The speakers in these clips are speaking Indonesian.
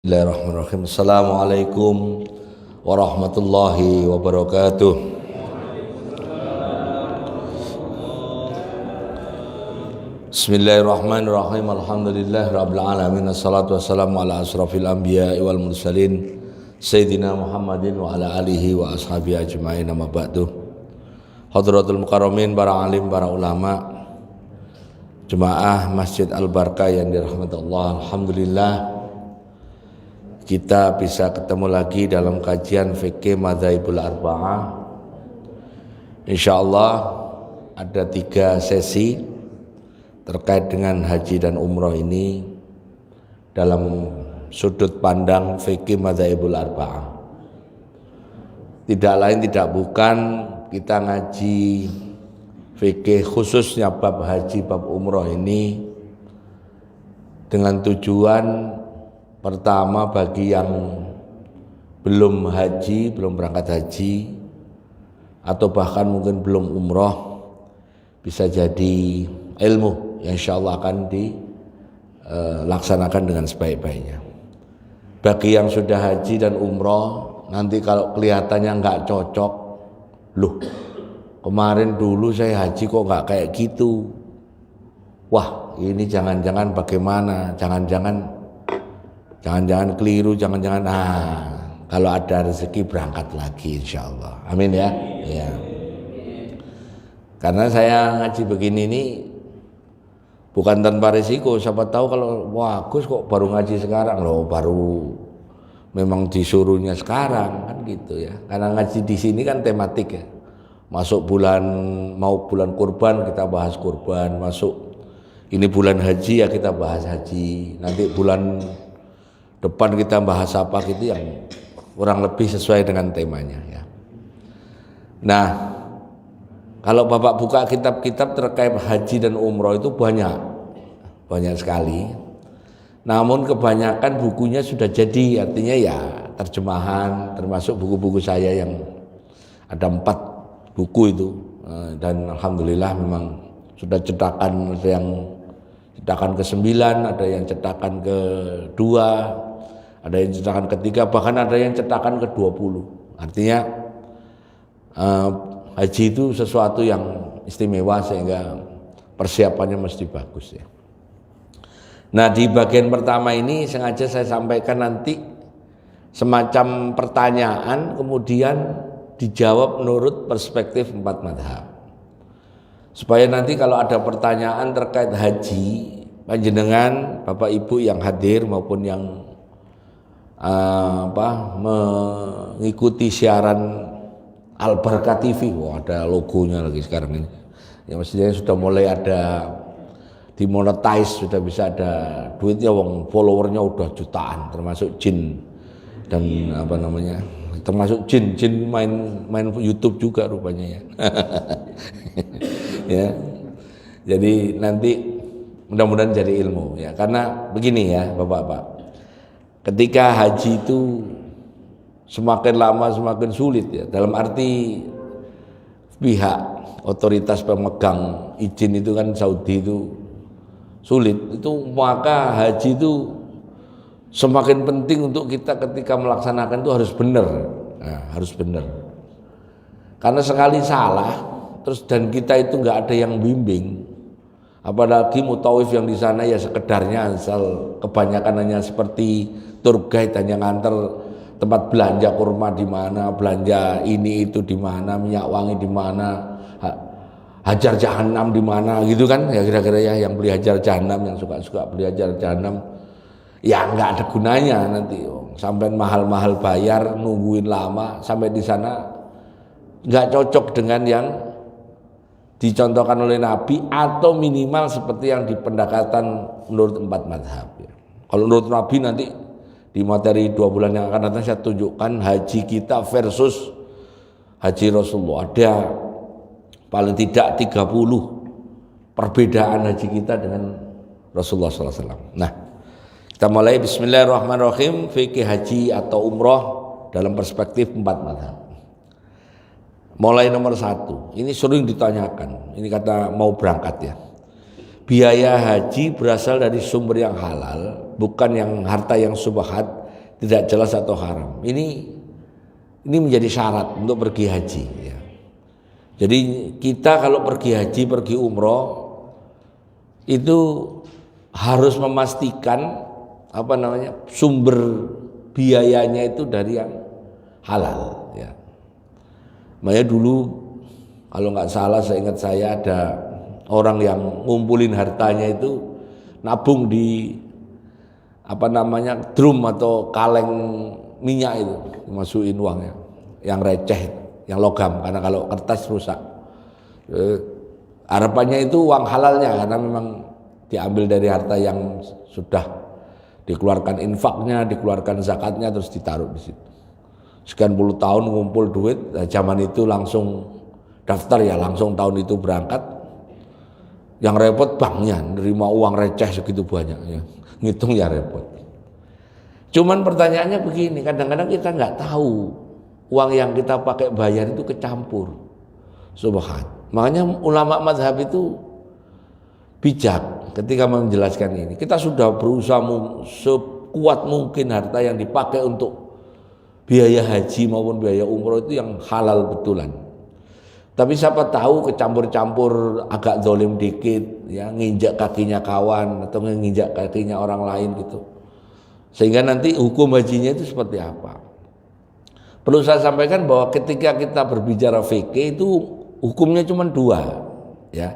Bismillahirrahmanirrahim. Assalamualaikum warahmatullahi wabarakatuh. Bismillahirrahmanirrahim. Alhamdulillah rabbil alamin. Assalatu wassalamu ala asrafil anbiya'i wal mursalin Sayyidina Muhammadin wa ala alihi wa ashabihi ajma'in, amma ba'du. Hadratul mukarramin, para alim, para ulama, jemaah Masjid Al-Barkah yang dirahmati Allah. Alhamdulillah kita bisa ketemu lagi dalam kajian fikih Madzhabul Arba'ah. Insyaallah ada 3 sesi terkait dengan haji dan umroh ini dalam sudut pandang fikih Madzhabul Arba'ah. Tidak lain tidak bukan kita ngaji fikih khususnya bab haji, bab umroh ini dengan tujuan pertama, bagi yang belum haji, belum berangkat haji, atau bahkan mungkin belum umroh, bisa jadi ilmu yang insya Allah akan dilaksanakan dengan sebaik-baiknya. Bagi yang sudah haji dan umroh, nanti kalau kelihatannya nggak cocok, loh kemarin dulu saya haji kok nggak kayak gitu, wah ini jangan-jangan bagaimana, jangan-jangan keliru, jangan-jangan kalau ada rezeki berangkat lagi insyaallah. Amin ya. Ya. Karena saya ngaji begini ini bukan tanpa risiko. Siapa tahu kalau wah Gus kok baru ngaji sekarang loh, baru memang disuruhnya sekarang kan gitu ya. Karena ngaji di sini kan tematik ya. Masuk bulan kurban kita bahas kurban, masuk ini bulan haji ya kita bahas haji. Nanti bulan depan kita bahas apa gitu yang kurang lebih sesuai dengan temanya ya. Nah, kalau Bapak buka kitab-kitab terkait haji dan umroh itu banyak sekali. Namun kebanyakan bukunya sudah jadi, artinya ya terjemahan, termasuk buku-buku saya yang ada 4 buku itu, dan alhamdulillah memang sudah cetakan, ada yang cetakan ke-9, ada yang cetakan ke-2, ada yang cetakan ke-3, bahkan ada yang cetakan ke-20. Artinya haji itu sesuatu yang istimewa sehingga persiapannya mesti bagus ya. Nah, di bagian pertama ini sengaja saya sampaikan nanti semacam pertanyaan kemudian dijawab menurut perspektif 4 mazhab. Supaya nanti kalau ada pertanyaan terkait haji, panjenengan Bapak Ibu yang hadir maupun yang mengikuti siaran Al-Barkah TV, ada logonya lagi sekarang ini. Ya maksudnya sudah mulai ada dimonetize, sudah bisa ada duitnya, followernya udah jutaan, termasuk jin dan termasuk jin main YouTube juga rupanya ya. Ya. Jadi nanti mudah-mudahan jadi ilmu ya, karena begini ya Bapak-bapak. Ketika haji itu semakin lama semakin sulit ya, dalam arti pihak otoritas pemegang izin itu kan Saudi itu sulit, itu maka haji itu semakin penting untuk kita ketika melaksanakan itu harus benar. Nah, harus benar. Karena sekali salah terus dan kita itu nggak ada yang bimbing, apalagi mutawif yang di sana ya sekedarnya, asal kebanyakan hanya seperti tour guide, hanya nganter tempat belanja kurma di mana, belanja ini itu di mana, minyak wangi di mana, hajar jahanam di mana gitu kan ya, kira-kira ya, yang beli hajar jahanam, yang suka beli hajar jahanam ya nggak ada gunanya nanti sampai mahal-mahal bayar, nungguin lama sampai di sana nggak cocok dengan yang dicontohkan oleh Nabi, atau minimal seperti yang dipendekatan menurut 4 mazhab ya. Kalau menurut Nabi nanti di materi 2 bulan yang akan datang saya tunjukkan haji kita versus haji Rasulullah. Ada paling tidak 30 perbedaan haji kita dengan Rasulullah SAW. Nah, kita mulai. Bismillahirrahmanirrahim. Fikih haji atau umroh dalam perspektif 4 mazhab. Mulai nomor 1, ini sering ditanyakan, ini kata mau berangkat ya. Biaya haji berasal dari sumber yang halal, bukan yang harta yang subhat tidak jelas atau haram. Ini menjadi syarat untuk pergi haji ya. Jadi kita kalau pergi haji, pergi umroh itu harus memastikan sumber biayanya itu dari yang halal ya. Makanya dulu kalau nggak salah, seingat saya ada orang yang ngumpulin hartanya itu nabung di drum atau kaleng minyak itu, masukin uangnya yang receh, yang logam, karena kalau kertas rusak. Harapannya itu uang halalnya, karena memang diambil dari harta yang sudah dikeluarkan infaknya, dikeluarkan zakatnya, terus ditaruh di situ. Sekian puluh tahun ngumpul duit, zaman itu langsung daftar ya, langsung tahun itu berangkat. Yang repot banknya, nerima uang receh segitu banyak ya, ngitung ya repot. Cuman pertanyaannya begini, kadang-kadang kita nggak tahu uang yang kita pakai bayar itu kecampur. Subhan. Makanya ulama mazhab itu bijak ketika menjelaskan ini. Kita sudah berusaha sekuat mungkin harta yang dipakai untuk biaya haji maupun biaya umroh itu yang halal betulan. Tapi siapa tahu kecampur-campur agak zalim dikit ya, nginjak kakinya kawan atau nginjak kakinya orang lain gitu. Sehingga nanti hukum hajinya itu seperti apa. Perlu saya sampaikan bahwa ketika kita berbicara fikih itu hukumnya cuma dua ya.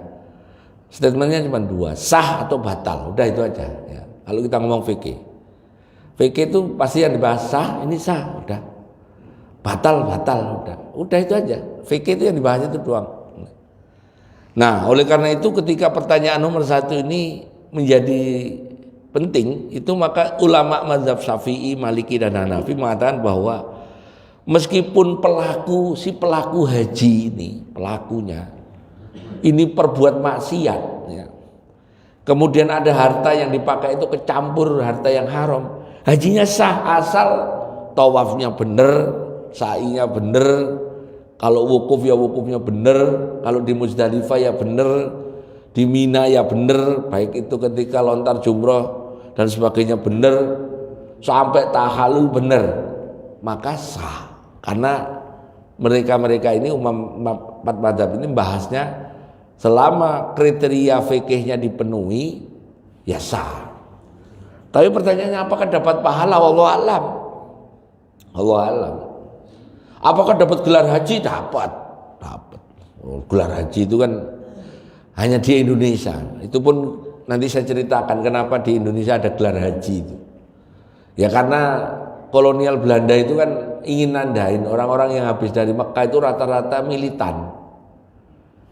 Statementnya cuma dua, sah atau batal, udah itu aja ya. Kalau kita ngomong fikih itu pasti yang dibahas sah, ini sah, udah. Batal, udah itu aja. Fikih itu yang dibahas itu doang. Nah, oleh karena itu ketika pertanyaan nomor 1 ini menjadi penting, itu maka ulama mazhab Syafi'i, Maliki dan Hanafi mengatakan bahwa meskipun si pelaku haji ini, pelakunya ini perbuat maksiat ya. Kemudian ada harta yang dipakai itu kecampur harta yang haram, hajinya sah asal tawafnya bener, sa'inya bener, kalau wukuf ya wukufnya bener, kalau di Muzdalifah ya bener, di Mina ya bener, baik itu ketika lontar jumroh dan sebagainya bener, sampai tahalul bener, maka sah. Karena mereka ini empat mazhab ini bahasnya selama kriteria fikihnya dipenuhi ya sah. Tapi pertanyaannya apakah dapat pahala? Wallahu alam. Allah alam. Apakah dapat gelar haji? Dapat. Gelar haji itu kan hanya di Indonesia. Itu pun nanti saya ceritakan kenapa di Indonesia ada gelar haji itu. Ya karena kolonial Belanda itu kan ingin nandain orang-orang yang habis dari Mekah itu rata-rata militan.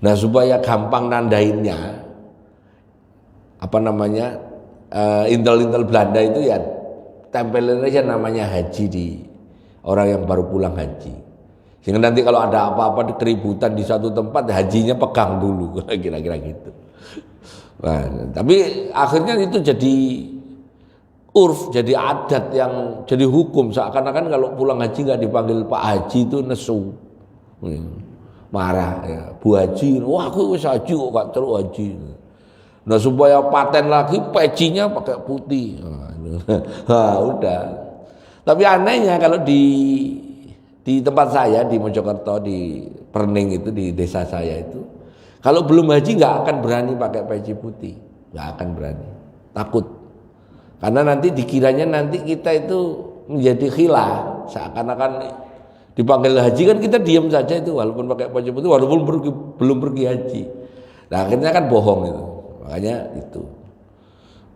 Nah supaya gampang nandainnya, intel-intel Belanda itu ya tempelin aja namanya haji di orang yang baru pulang haji. Sehingga nanti kalau ada apa-apa keributan di suatu tempat, hajinya pegang dulu, kira-kira gitu. Nah, tapi akhirnya itu jadi urf, jadi adat yang jadi hukum. Seakan-akan kalau pulang haji nggak dipanggil Pak Haji itu nesu, marah ya. Bu Haji, wah aku wis haji kok gak terus haji. Nah supaya paten lagi pecinya pakai putih. Nah, udah. Tapi anehnya kalau di tempat saya di Mojokerto, di Perning itu, di desa saya itu, kalau belum haji nggak akan berani pakai peci putih, nggak akan berani, takut. Karena nanti dikiranya nanti kita itu menjadi khilah, seakan-akan dipanggil haji kan kita diam saja itu, walaupun pakai peci putih, walaupun belum pergi haji. Nah akhirnya kan bohong itu, makanya itu.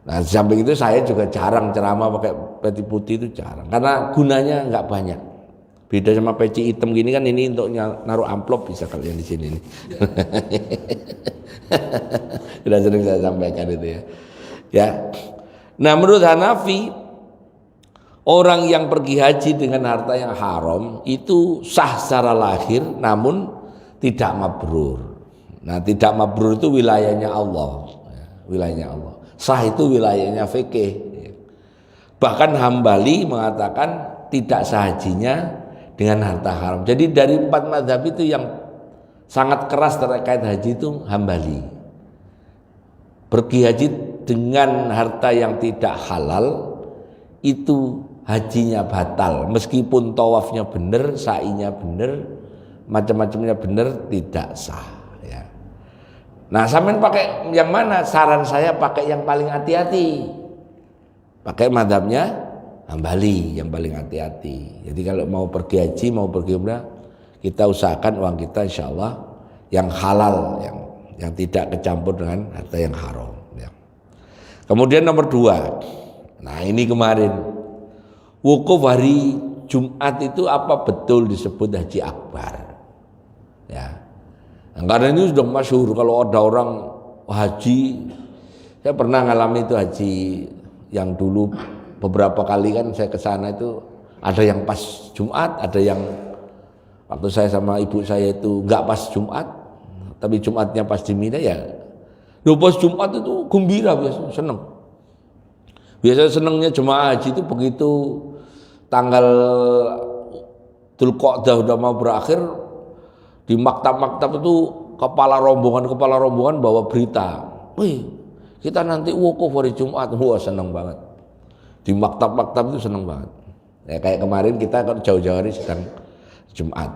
Nah samping itu saya juga jarang ceramah pakai peci putih, itu jarang, karena gunanya nggak banyak. Beda sama peci hitam gini kan, ini untuk naruh amplop bisa kalian di sini nih. Sudah sering saya sampaikan itu ya. Ya. Nah menurut Hanafi, orang yang pergi haji dengan harta yang haram itu sah secara lahir, namun tidak mabrur. Nah tidak mabrur itu wilayahnya Allah, wilayahnya Allah. Sah itu wilayahnya fikih. Bahkan Hambali mengatakan tidak sah hajinya dengan harta haram. Jadi dari 4 mazhab itu yang sangat keras terkait haji itu Hambali. Pergi haji dengan harta yang tidak halal itu hajinya batal meskipun tawafnya bener, sa'inya bener, macam-macamnya bener, tidak sah ya. Nah, sampean pakai yang mana? Saran saya pakai yang paling hati-hati. Pakai mazhabnya Hambali yang paling hati-hati. Jadi kalau mau pergi haji, mau pergi umrah, kita usahakan uang kita insya Allah yang halal, yang tidak kecampur dengan harta yang haram ya. Kemudian nomor 2, nah ini kemarin wukuf hari Jumat itu apa betul disebut haji akbar ya. Nah, karena ini sudah masyhur kalau ada orang haji, saya pernah ngalami itu haji yang dulu beberapa kali kan saya ke sana itu, ada yang pas Jumat, ada yang waktu saya sama ibu saya itu enggak pas Jumat, tapi Jumatnya pas di Mina ya. Loh, pas Jumat itu gembira biasa, seneng. Biasanya senengnya jemaah haji itu begitu tanggal Dzulqa'dah udah mau berakhir, di maktab-maktab itu kepala rombongan bawa berita, wih kita nanti wukuf hari Jumat. Wah, seneng banget. Di maktab-maktab itu seneng banget. Ya, kayak kemarin kita kan jauh-jauh hari sedang Jumat.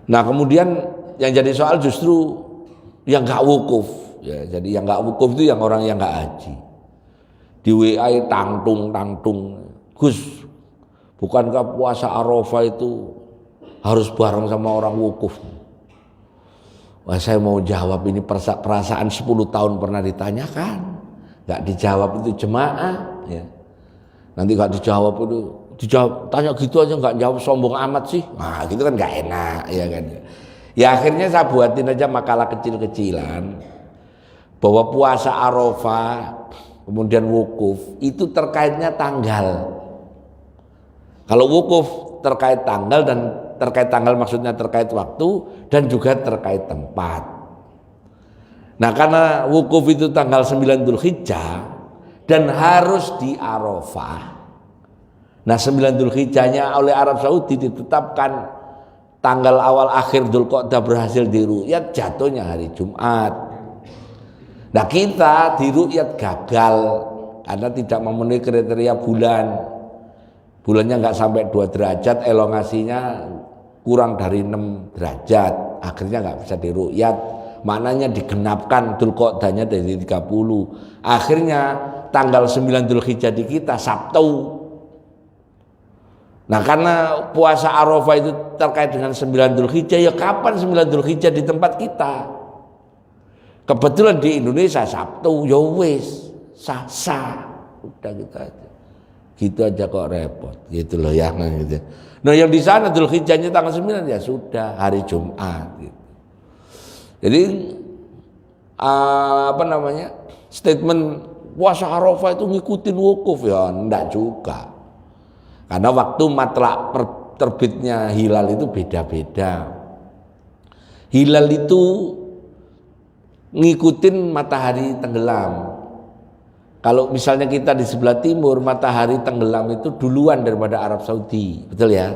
Nah, kemudian yang jadi soal justru yang nggak wukuf. Ya, jadi yang nggak wukuf itu yang orang yang nggak haji. Di WA tangtung, Gus, bukankah puasa Arafah itu harus bareng sama orang wukuf? Wah, saya mau jawab ini perasaan 10 tahun pernah ditanyakan, nggak dijawab itu jemaah. Ya. Nanti nggak dijawab itu, tanya gitu aja nggak jawab, sombong amat sih. Nah, gitu kan nggak enak, ya kan. Ya akhirnya saya buatin aja makalah kecil-kecilan bahwa puasa Arafah kemudian wukuf itu terkaitnya tanggal. Kalau wukuf terkait tanggal, dan terkait tanggal maksudnya terkait waktu dan juga terkait tempat. Nah, karena wukuf itu tanggal 9 Dzulhijjah dan harus di Arafah. Nah, 9 Dzulhijjahnya oleh Arab Saudi ditetapkan tanggal awal akhir Dzulqa'dah berhasil diru'yat, jatuhnya hari Jumat. Nah, kita diru'yat gagal karena tidak memenuhi kriteria bulan. Bulannya nggak sampai 2 derajat, elongasinya kurang dari 6 derajat, akhirnya nggak bisa diru'yat. Maknanya digenapkan Dzulqa'dahnya dari 30. Akhirnya tanggal 9 Dzulhijjah di kita Sabtu. Nah, karena puasa Arafah itu terkait dengan 9 Dzulhijjah, ya kapan 9 Dzulhijjah di tempat kita? Kebetulan di Indonesia Sabtu, ya wis, sah-sah. Udah gitu aja. Gitu aja kok repot. Gitu loh ya. Gitu. Nah, yang di sana Dzulhijjahnya tanggal 9 ya sudah hari Jumat gitu. Jadi statement puasa Arafah itu ngikutin wukuf ya enggak juga. Karena waktu matlak terbitnya hilal itu beda-beda. Hilal itu ngikutin matahari tenggelam. Kalau misalnya kita di sebelah timur, matahari tenggelam itu duluan daripada Arab Saudi, betul ya?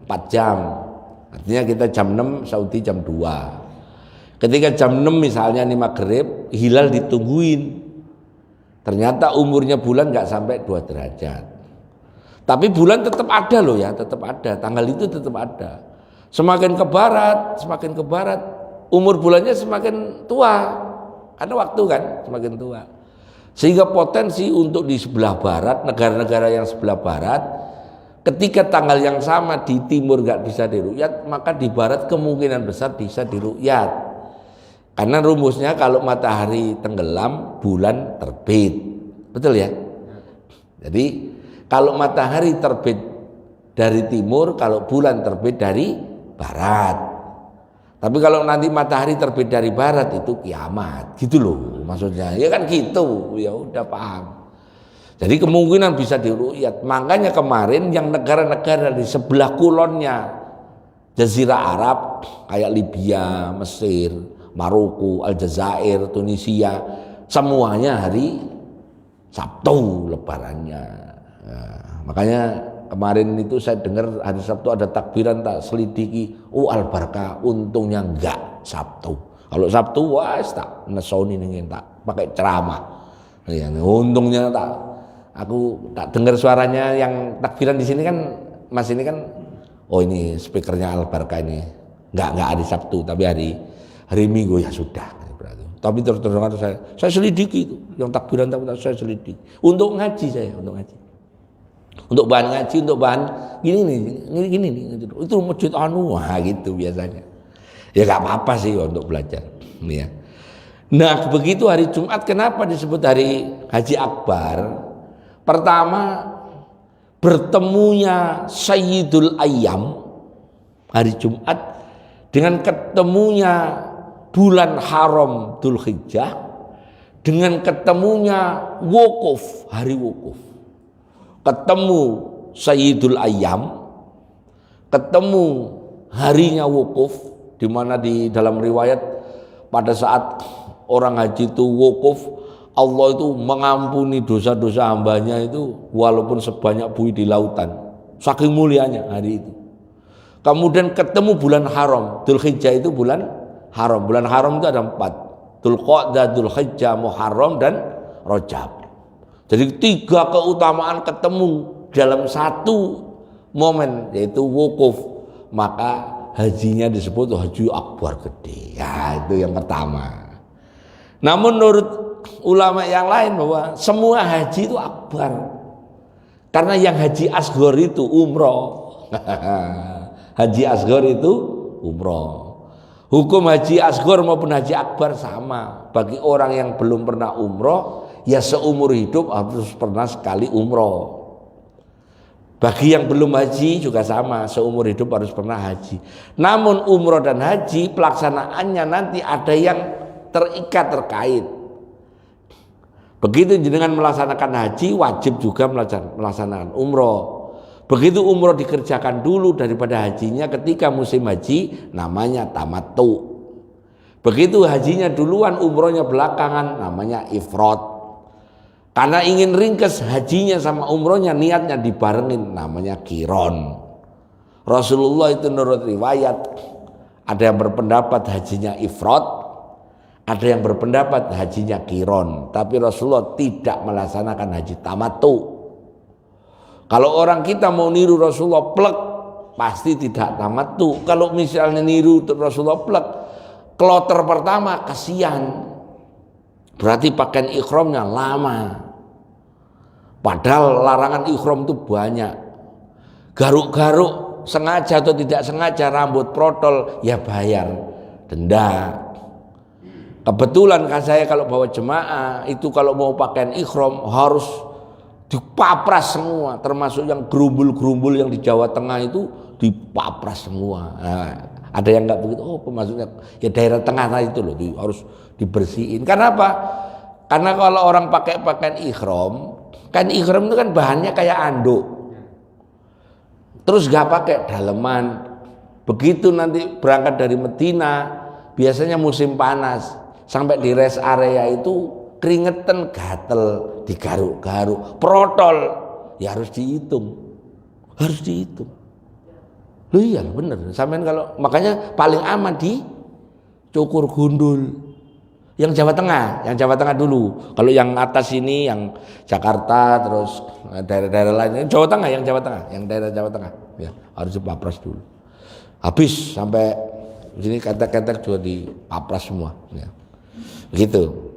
4 jam. Artinya kita jam 6, Saudi jam 2. Ketika jam 6 misalnya nih maghrib, hilal ditungguin. Ternyata umurnya bulan nggak sampai 2 derajat. Tapi bulan tetap ada loh ya, tetap ada. Tanggal itu tetap ada. Semakin ke barat, umur bulannya semakin tua. Karena waktu kan semakin tua. Sehingga potensi untuk di sebelah barat, negara-negara yang sebelah barat, ketika tanggal yang sama di timur nggak bisa diru'yat, maka di barat kemungkinan besar bisa diru'yat. Karena rumusnya kalau matahari tenggelam, bulan terbit. Betul ya? Jadi kalau matahari terbit dari timur, kalau bulan terbit dari barat. Tapi kalau nanti matahari terbit dari barat itu kiamat, gitu loh maksudnya. Ya kan gitu, ya udah paham. Jadi kemungkinan bisa diru'yat. Makanya kemarin yang negara-negara di sebelah kulonnya Jazirah Arab kayak Libya, Mesir, Maroko, Aljazair, Tunisia, semuanya hari Sabtu lebarannya. Nah, makanya kemarin itu saya dengar hari Sabtu ada takbiran, tak selidiki, al-barkah, untungnya enggak Sabtu. Kalau Sabtu wah tak nesoni ning tak pakai ceramah. Ya, untungnya tak Aku tak dengar suaranya yang takbiran di sini kan, Mas ini kan, oh ini speakernya Al Barkah ini. Enggak hari Sabtu, tapi hari Minggu ya sudah. Berarti. Tapi terus saya selidiki itu, yang takbiran saya selidiki. Untuk ngaji saya, untuk ngaji. Untuk bahan ngaji, untuk bahan gini nih. Itu masjid gitu biasanya. Ya nggak apa-apa sih untuk belajar. Ya. Nah begitu hari Jumat, kenapa disebut hari Haji Akbar? Pertama, bertemunya Sayyidul Ayyam hari Jumat dengan ketemunya bulan haram Dzulhijjah, dengan ketemunya wukuf, hari wukuf. Ketemu Sayyidul Ayyam, ketemu harinya wukuf, di mana di dalam riwayat pada saat orang haji itu wukuf, Allah itu mengampuni dosa-dosa hambanya itu walaupun sebanyak buih di lautan, saking mulianya hari itu. Kemudian ketemu bulan haram, Dzulhijjah itu bulan haram. Bulan haram itu ada 4, Dzulqa'dah, Dzulhijjah, Muharram dan Rajab. Jadi 3 keutamaan ketemu dalam satu momen, yaitu wukuf. Maka hajinya disebut Haji Akbar gede. Ya itu yang pertama. Namun menurut ulama yang lain bahwa semua haji itu akbar, karena yang haji asghar itu umroh. Haji asghar itu umroh. Hukum haji asghar maupun haji akbar sama. Bagi orang yang belum pernah umroh, ya seumur hidup harus pernah sekali umroh. Bagi yang belum haji juga sama, seumur hidup harus pernah haji. Namun umroh dan haji pelaksanaannya nanti ada yang terkait. Begitu dengan melaksanakan haji, wajib juga melaksanakan umroh. Begitu umroh dikerjakan dulu daripada hajinya ketika musim haji, namanya tamattu. Begitu hajinya duluan, umrohnya belakangan, namanya ifrad. Karena ingin ringkes hajinya sama umrohnya, niatnya dibarengin, namanya qiron. Rasulullah itu menurut riwayat, ada yang berpendapat hajinya ifrad, ada yang berpendapat hajinya qiron, tapi Rasulullah tidak melaksanakan haji tamattu. Kalau orang kita mau niru Rasulullah plek, pasti tidak tamattu. Kalau misalnya niru Rasulullah plek, kloter pertama kasihan, berarti pakaian ikhramnya lama. Padahal larangan ikhram itu banyak. Garuk-garuk sengaja atau tidak sengaja, rambut protol, ya bayar denda. Kebetulan kan saya kalau bawa jemaah itu kalau mau pakaian ikhram harus dipapras semua, termasuk yang gerumbul-gerumbul yang di Jawa Tengah itu dipapras semua. Nah, ada yang nggak begitu, oh maksudnya ya daerah tengah itu loh harus dibersihin. Karena apa? Karena kalau orang pakai pakaian ikhram, kan ikhram itu kan bahannya kayak anduk, terus nggak pakai daleman. Begitu nanti berangkat dari Medina, biasanya musim panas, sampai di rest area itu keringetan, gatel, digaruk-garuk, protol, ya harus dihitung. Loh iya bener, sampean kalau makanya paling aman di Cukur Gundul. Yang Jawa Tengah dulu. Kalau yang atas ini yang Jakarta terus daerah-daerah lain, Jawa Tengah, yang daerah Jawa Tengah, ya harus dipapras dulu. Habis sampai sini ketek-ketek juga dipapras semua, ya. Begitu.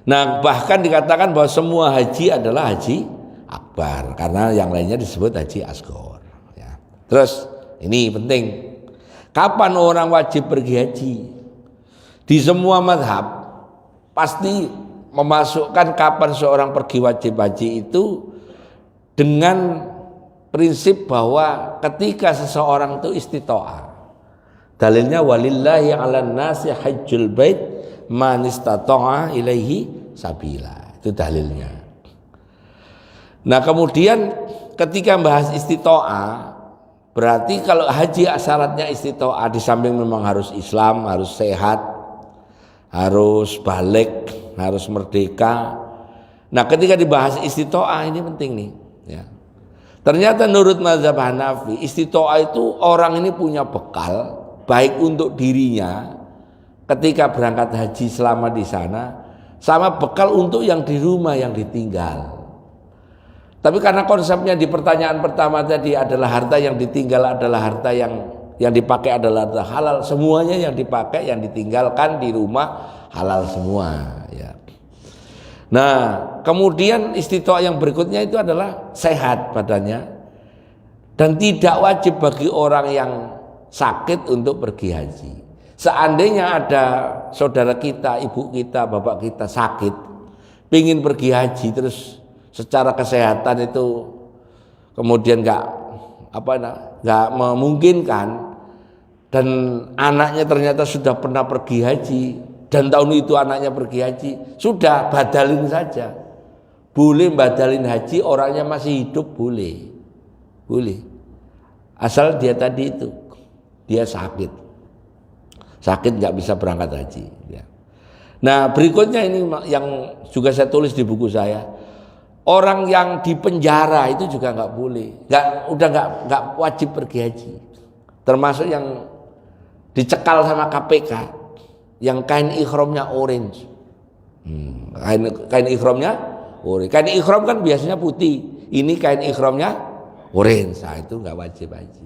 Nah, bahkan dikatakan bahwa semua haji adalah haji akbar karena yang lainnya disebut haji asghar, ya. Terus ini penting. Kapan orang wajib pergi haji? Di semua mazhab pasti memasukkan kapan seorang pergi wajib haji itu dengan prinsip bahwa ketika seseorang itu istita'ah. Dalilnya walillahi 'alan nasi hajjul bait man istata'a ilaihi sabila. Itu dalilnya. Nah, kemudian ketika bahas istita'ah, berarti kalau haji syaratnya istita'ah, di samping memang harus Islam, harus sehat, harus balik, harus merdeka. Nah, ketika dibahas istita'ah ini penting nih, ya. Ternyata menurut mazhab Hanafi, istita'ah itu orang ini punya bekal baik untuk dirinya ketika berangkat haji selama di sana, sama bekal untuk yang di rumah yang ditinggal. Tapi karena konsepnya di pertanyaan pertama tadi adalah harta yang ditinggal adalah harta yang dipakai adalah harta halal, semuanya yang dipakai yang ditinggalkan di rumah halal semua ya. Nah, kemudian istitoah yang berikutnya itu adalah sehat badannya dan tidak wajib bagi orang yang sakit untuk pergi haji. Seandainya ada saudara kita, ibu kita, bapak kita sakit, pingin pergi haji terus secara kesehatan itu kemudian nggak memungkinkan dan anaknya ternyata sudah pernah pergi haji dan tahun itu anaknya pergi haji, sudah badalin saja, boleh badalin haji, orangnya masih hidup boleh asal dia tadi itu dia sakit nggak bisa berangkat haji ya. Nah berikutnya ini yang juga saya tulis di buku saya, orang yang di penjara itu juga nggak boleh, nggak wajib pergi haji, termasuk yang dicekal sama KPK, yang kain ikhramnya orange, kain ikhramnya orange, kain ikhram kan biasanya putih, ini kain ikhramnya orange, nah itu nggak wajib haji.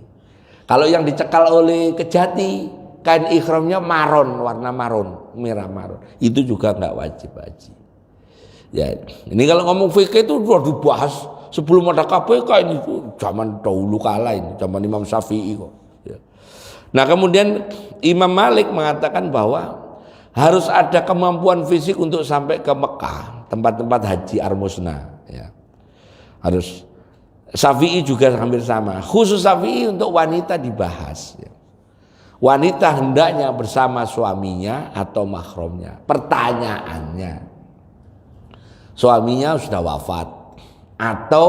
Kalau yang dicekal oleh Kejati, kain ikhramnya maron, warna maron, merah maron, itu juga nggak wajib haji. Ya, ini kalau ngomong fikih itu sudah dibahas sebelum ada KPK, ini zaman dahulu kala, ini zaman Imam Syafi'i kok. Ya. Nah kemudian Imam Malik mengatakan bahwa harus ada kemampuan fisik untuk sampai ke Mekah, tempat-tempat haji Armusna. Ya. Harus. Syafi'i juga hampir sama. Khusus Syafi'i untuk wanita dibahas. Ya. Wanita hendaknya bersama suaminya atau mahramnya. Pertanyaannya, suaminya sudah wafat atau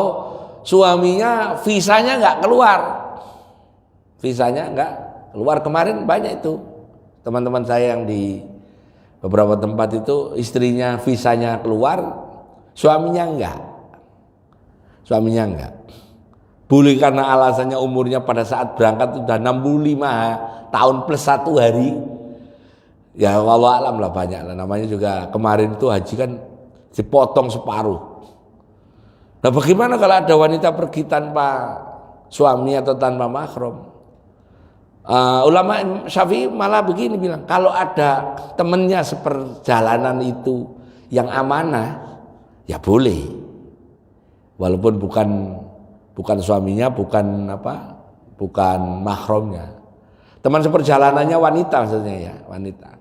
suaminya visanya nggak keluar, kemarin banyak itu teman-teman saya yang di beberapa tempat itu istrinya visanya keluar, suaminya enggak boleh karena alasannya umurnya pada saat berangkat sudah 65 tahun plus 1 hari ya, wallahu alam lah, banyak lah namanya juga kemarin itu haji kan dipotong separuh. Nah bagaimana kalau ada wanita pergi tanpa suami atau tanpa mahram? Ulama Syafi'i malah begini bilang, kalau ada temennya seperjalanan itu yang amanah ya boleh, walaupun bukan suaminya, bukan mahramnya, teman seperjalanannya wanita maksudnya ya, wanita.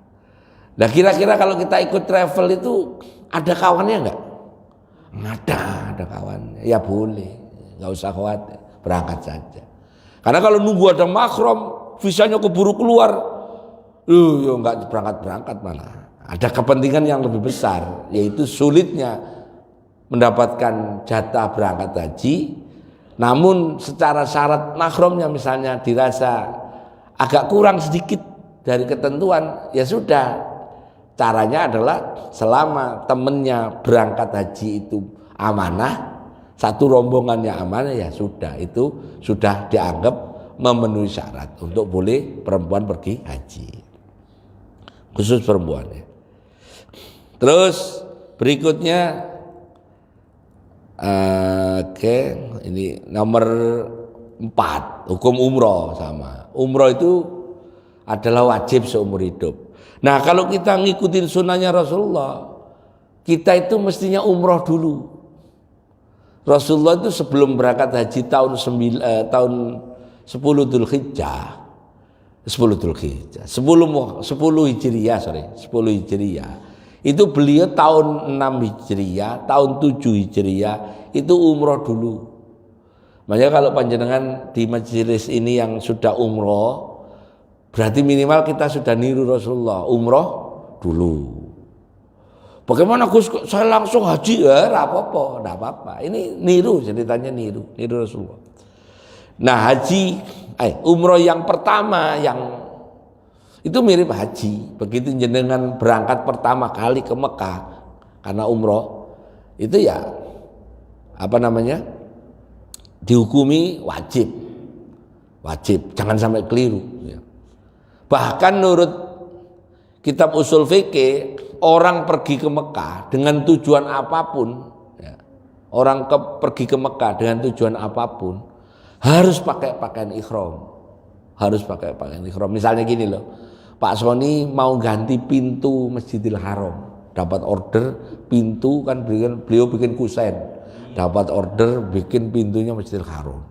Nah kira-kira kalau kita ikut travel itu ada kawannya enggak? Ada kawannya. Ya boleh, enggak usah khawatir, berangkat saja. Karena kalau nunggu ada mahram, visanya keburu keluar, ya enggak berangkat malah. Ada kepentingan yang lebih besar, yaitu sulitnya mendapatkan jatah berangkat haji. Namun secara syarat mahramnya misalnya dirasa agak kurang sedikit dari ketentuan, ya sudah. Caranya adalah selama temennya berangkat haji itu amanah, satu rombongannya amanah, ya sudah, itu sudah dianggap memenuhi syarat untuk boleh perempuan pergi haji, khusus perempuan ya. Terus berikutnya ini nomor 4, hukum umroh sama. Umroh itu adalah wajib seumur hidup. Nah kalau kita ngikutin sunnahnya Rasulullah, kita itu mestinya umroh dulu. Rasulullah itu sebelum berangkat haji tahun 10 Dzulhijjah, 10 Hijriyah, itu beliau tahun 6 Hijriyah, tahun 7 Hijriyah itu umroh dulu. Makanya kalau panjenengan di majelis ini yang sudah umroh, berarti minimal kita sudah niru Rasulullah, umroh dulu. Bagaimana Gus, saya langsung haji? Ya enggak apa-apa. Ini niru, ceritanya niru Rasulullah. Nah haji, umroh yang pertama yang itu mirip haji. Begitu jenengan berangkat pertama kali ke Mekah karena umroh, itu ya dihukumi wajib, jangan sampai keliru. Ya. Bahkan menurut kitab usul fikih, orang pergi ke Mekah dengan tujuan apapun, ya, orang pergi ke Mekah dengan tujuan apapun harus pakai pakaian ihram. Harus pakai pakaian ihram. Misalnya gini loh, Pak Sony mau ganti pintu Masjidil Haram, dapat order pintu kan, beliau bikin kusen, dapat order bikin pintunya Masjidil Haram.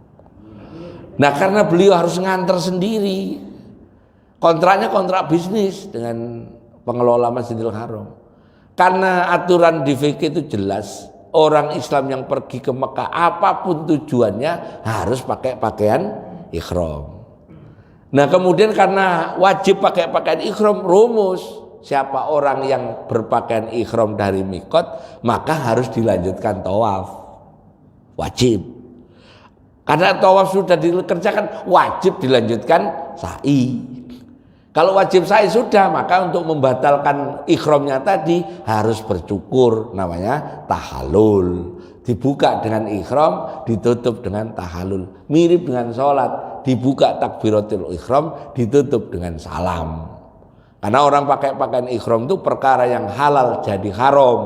Nah karena beliau harus nganter sendiri, kontraknya kontrak bisnis dengan pengelola Masjidil Haram. Karena aturan di fikih itu jelas, orang Islam yang pergi ke Mekah apapun tujuannya harus pakai pakaian ihram. Nah kemudian karena wajib pakai pakaian ihram, rumus siapa orang yang berpakaian ihram dari mikot maka harus dilanjutkan tawaf, wajib. Karena tawaf sudah dikerjakan, wajib dilanjutkan sa'i. Kalau wajib sa'i sudah, maka untuk membatalkan ihramnya tadi harus bercukur, namanya tahallul. Dibuka dengan ihram, ditutup dengan tahallul. Mirip dengan sholat, dibuka takbiratul ihram, ditutup dengan salam. Karena orang pakai pakaian ihram itu perkara yang halal jadi haram.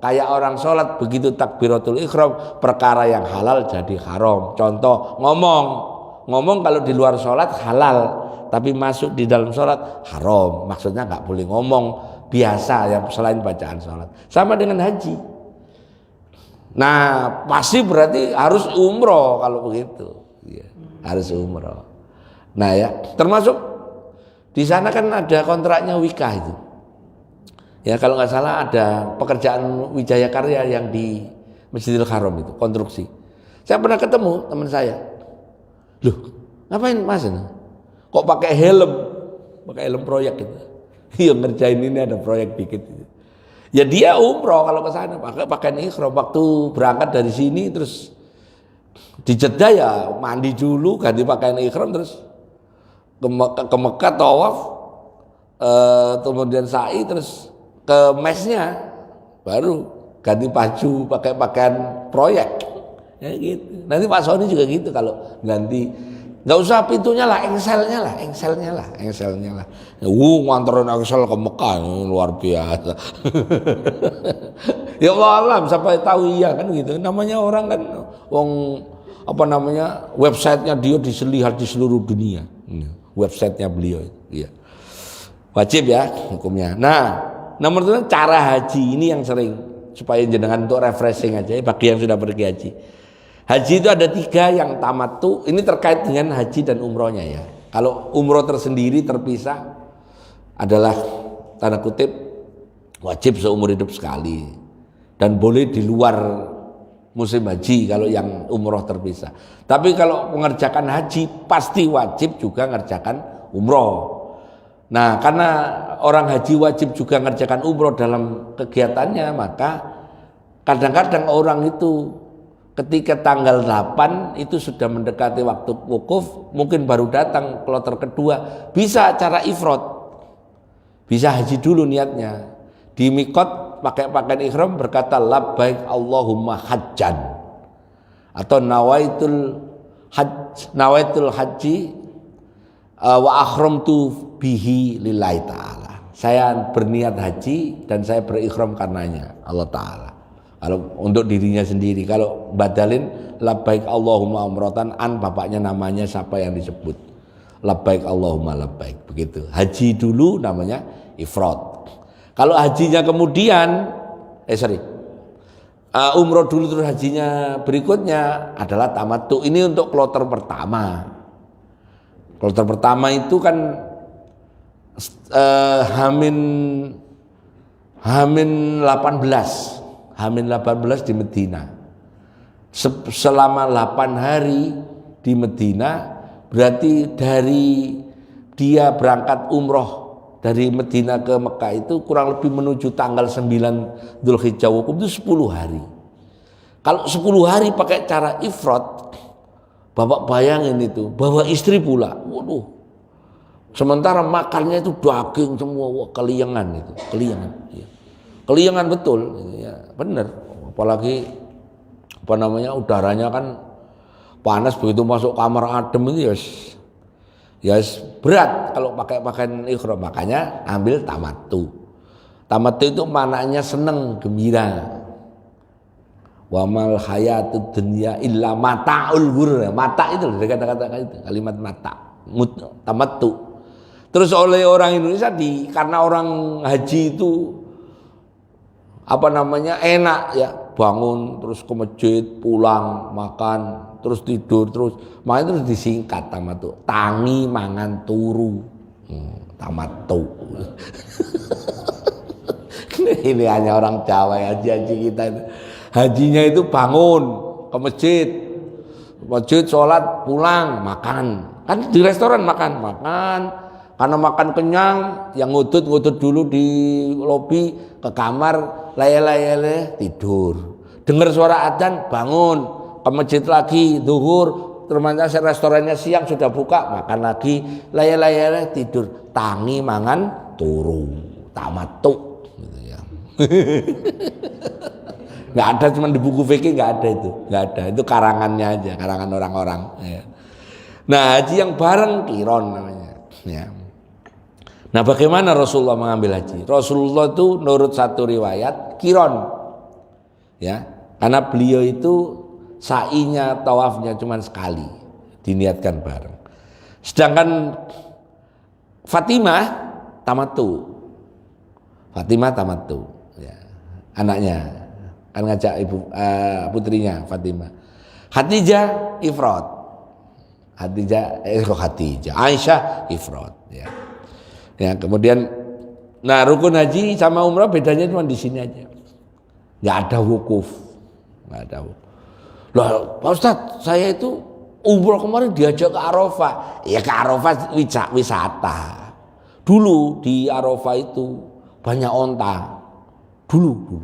Kayak orang sholat begitu takbiratul ihram, perkara yang halal jadi haram. Contoh ngomong kalau di luar sholat halal, tapi masuk di dalam sholat haram. Maksudnya nggak boleh ngomong biasa yang selain bacaan sholat. Sama dengan haji. Nah pasti berarti harus umroh kalau begitu. Ya, harus umroh. Nah ya, termasuk di sana kan ada kontraknya Wika itu. Ya kalau nggak salah ada pekerjaan Wijaya Karya yang di Masjidil Haram itu, konstruksi. Saya pernah ketemu teman saya. Loh, ngapain Mas? Kok pakai helm proyek gitu. Iya ngerjain ini ada proyek dikit gitu. Ya dia umroh kalau ke sana pakai pakaian ihram. Waktu berangkat dari sini terus di Jeddah ya mandi dulu ganti pakaian ihram terus ke Mekah tawaf, kemudian sa'i terus ke mesnya baru ganti baju pakai pakaian proyek. Ya gitu. Nanti Pak Sony juga gitu kalau ganti. Nggak usah pintunya lah, engselnya lah. Nganterin engsel ke Mekah luar biasa. Ya Allah alam, siapa tahu iya kan gitu. Namanya orang kan, websitenya dia diselihat di seluruh dunia. Websitenya beliau, iya. Wajib ya hukumnya. Nah, nomor 2 cara haji ini yang sering supaya jenengan untuk refreshing aja bagi yang sudah pergi haji. Haji itu ada 3 yang tamattu, ini terkait dengan haji dan umrohnya ya. Kalau umroh tersendiri terpisah adalah tanda kutip wajib seumur hidup sekali dan boleh di luar musim haji kalau yang umroh terpisah. Tapi kalau mengerjakan haji pasti wajib juga ngerjakan umroh. Nah karena orang haji wajib juga ngerjakan umroh dalam kegiatannya, maka kadang-kadang orang itu ketika tanggal 8 itu sudah mendekati waktu wukuf, mungkin baru datang kloter kedua, bisa cara ifrad, bisa haji dulu niatnya di mikot pakai pakaian ihram berkata labbaik Allahumma hajjan atau nawaitul haji wa akhramtu bihi lillahi ta'ala, saya berniat haji dan saya berikhram karenanya Allah Ta'ala. Kalau untuk dirinya sendiri, kalau badalin labbaik Allahumma umratan an bapaknya namanya siapa yang disebut, labbaik Allahumma labbaik, begitu. Haji dulu namanya ifrad. Kalau hajinya kemudian umroh dulu terus hajinya berikutnya adalah tamattu. Ini untuk kloter pertama. Kloter pertama itu kan Hamin 18 di Medina. Selama 8 hari di Medina, berarti dari dia berangkat umroh dari Medina ke Mekah itu kurang lebih menuju tanggal 9 Dzulhijjah wukuf itu 10 hari. Kalau 10 hari pakai cara ifrad, Bapak bayangin itu, bawa istri pula. Waduh. Sementara makannya itu daging semua, keliengan itu, keliengan. Ya. Keliengan betul, ya, bener. Apalagi udaranya kan panas, begitu masuk kamar adem itu ya berat kalau pakai pakaian ihram. Makanya ambil tamattu. Tamattu itu maknanya seneng, gembira. Wa mal hayatud dunya illa mata'ul ghurur. Mata itu dari kata-kata itu, kalimat mata. Tamattu. Terus oleh orang Indonesia karena orang haji itu enak ya, bangun terus ke masjid, pulang, makan, terus tidur, terus makanya terus disingkat tamattu. Tangi mangan turu. Tamattu. Ini hanya orang Jawa ya, haji kita itu. Hajinya itu bangun ke masjid sholat, pulang, makan. Kan di restoran makan. Karena makan kenyang, yang ngudut dulu di lobi, ke kamar, layar tidur. Dengar suara adzan, bangun, ke masjid lagi, zuhur, ternyata restorannya siang sudah buka, makan lagi, layar tidur. Tangi mangan turu, tamattu. Gitu ya. Nggak ada, cuma di buku fikih nggak ada itu, itu karangannya aja, karangan orang-orang. Ya. Nah, haji yang bareng qiron namanya. Ya. Nah, bagaimana Rasulullah mengambil haji? Rasulullah itu menurut satu riwayat qiron, ya, karena beliau itu sa'inya, tawafnya cuma sekali, diniatkan bareng. Sedangkan Fatimah tamattu, ya, anaknya kan ngajak ibu putrinya Fatimah. Khadijah ifrad. Aisyah ifrad, ya. Ya, kemudian rukun haji sama umrah bedanya cuma di sini aja. Enggak ada wukuf. Lah, Pak Ustadz, saya itu umrah kemarin diajak ke Arafah. Ya ke Arafah wisata. Dulu di Arafah itu banyak onta. Dulu.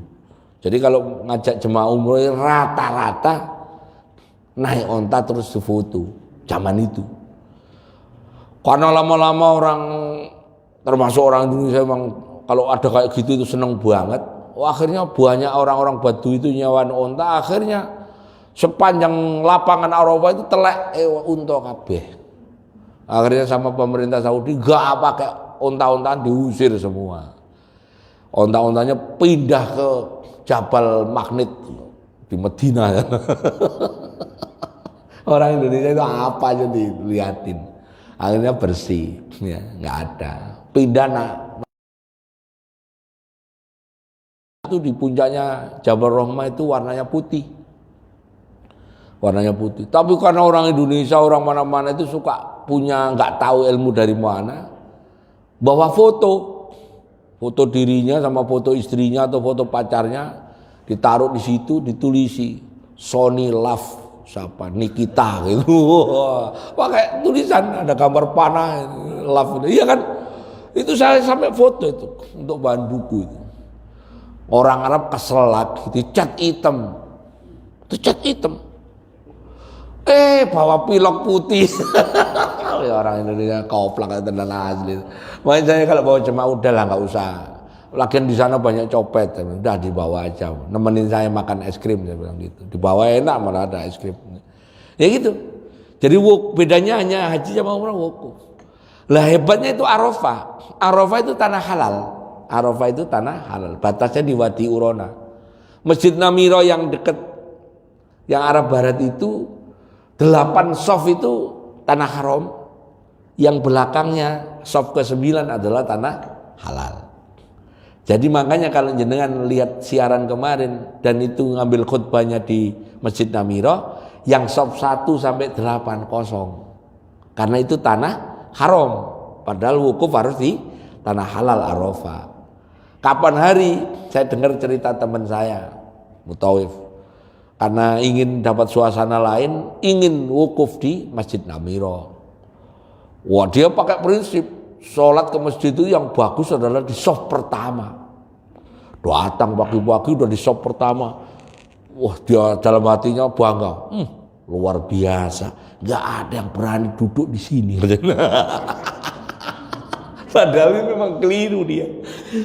Jadi kalau ngajak jemaah umroh rata-rata naik onta terus difoto zaman itu. Karena lama-lama orang, termasuk orang Indonesia, memang kalau ada kayak gitu itu seneng banget. Akhirnya banyak orang-orang Badu itu nyawan onta. Akhirnya sepanjang lapangan Arafah itu telek unta kabeh. Akhirnya sama pemerintah Saudi gak pakai onta-ontaan, diusir semua. Onta-ontanya pindah ke Jabal Magnet di Medina. Orang Indonesia itu apa aja dilihatin. Akhirnya bersih, ya, nggak ada. Pindah itu di puncaknya Jabal Rahmah itu warnanya putih. Tapi karena orang Indonesia, orang mana-mana itu suka punya, nggak tahu ilmu dari mana, bawa foto dirinya sama foto istrinya atau foto pacarnya, ditaruh di situ, ditulisi Sony Love siapa Nikita gitu. Pakai tulisan, ada gambar panah Love. Iya kan? Itu saya sampai foto itu untuk bahan buku itu. Orang Arab kesel lagi, dicat hitam. Bawa pilok putih. Orang Indonesia koplak tenan asli. Makanya saya kalau bawa jemaah udahlah nggak usah. Lagian di sana banyak copet, udah dibawa aja. Nemenin saya makan es krim, saya bilang gitu. Dibawa enak, malah ada es krim. Ya gitu. Jadi bedanya hanya haji sama umrah wukuf. Lah hebatnya itu Arafah. Arafah itu tanah halal. Batasnya di Wadi Urona. Masjid Namiro yang dekat, yang arah barat itu 8 shaf itu tanah haram, yang belakangnya shaf ke-9 adalah tanah halal. Jadi makanya kalau jenengan lihat siaran kemarin dan itu ngambil khutbahnya di Masjid Namiro, yang shaf 1 sampai 8 kosong. Karena itu tanah haram, padahal wukuf harus di tanah halal Arafah. Kapan hari saya dengar cerita teman saya Mutawif, karena ingin dapat suasana lain, ingin wukuf di Masjid Namiro. Wah, dia pakai prinsip sholat ke masjid itu yang bagus adalah di shaf pertama. Datang pagi-pagi udah di shaf pertama. Wah, dia dalam hatinya bangga. Luar biasa, nggak ada yang berani duduk di sini. Padahal ini memang keliru dia.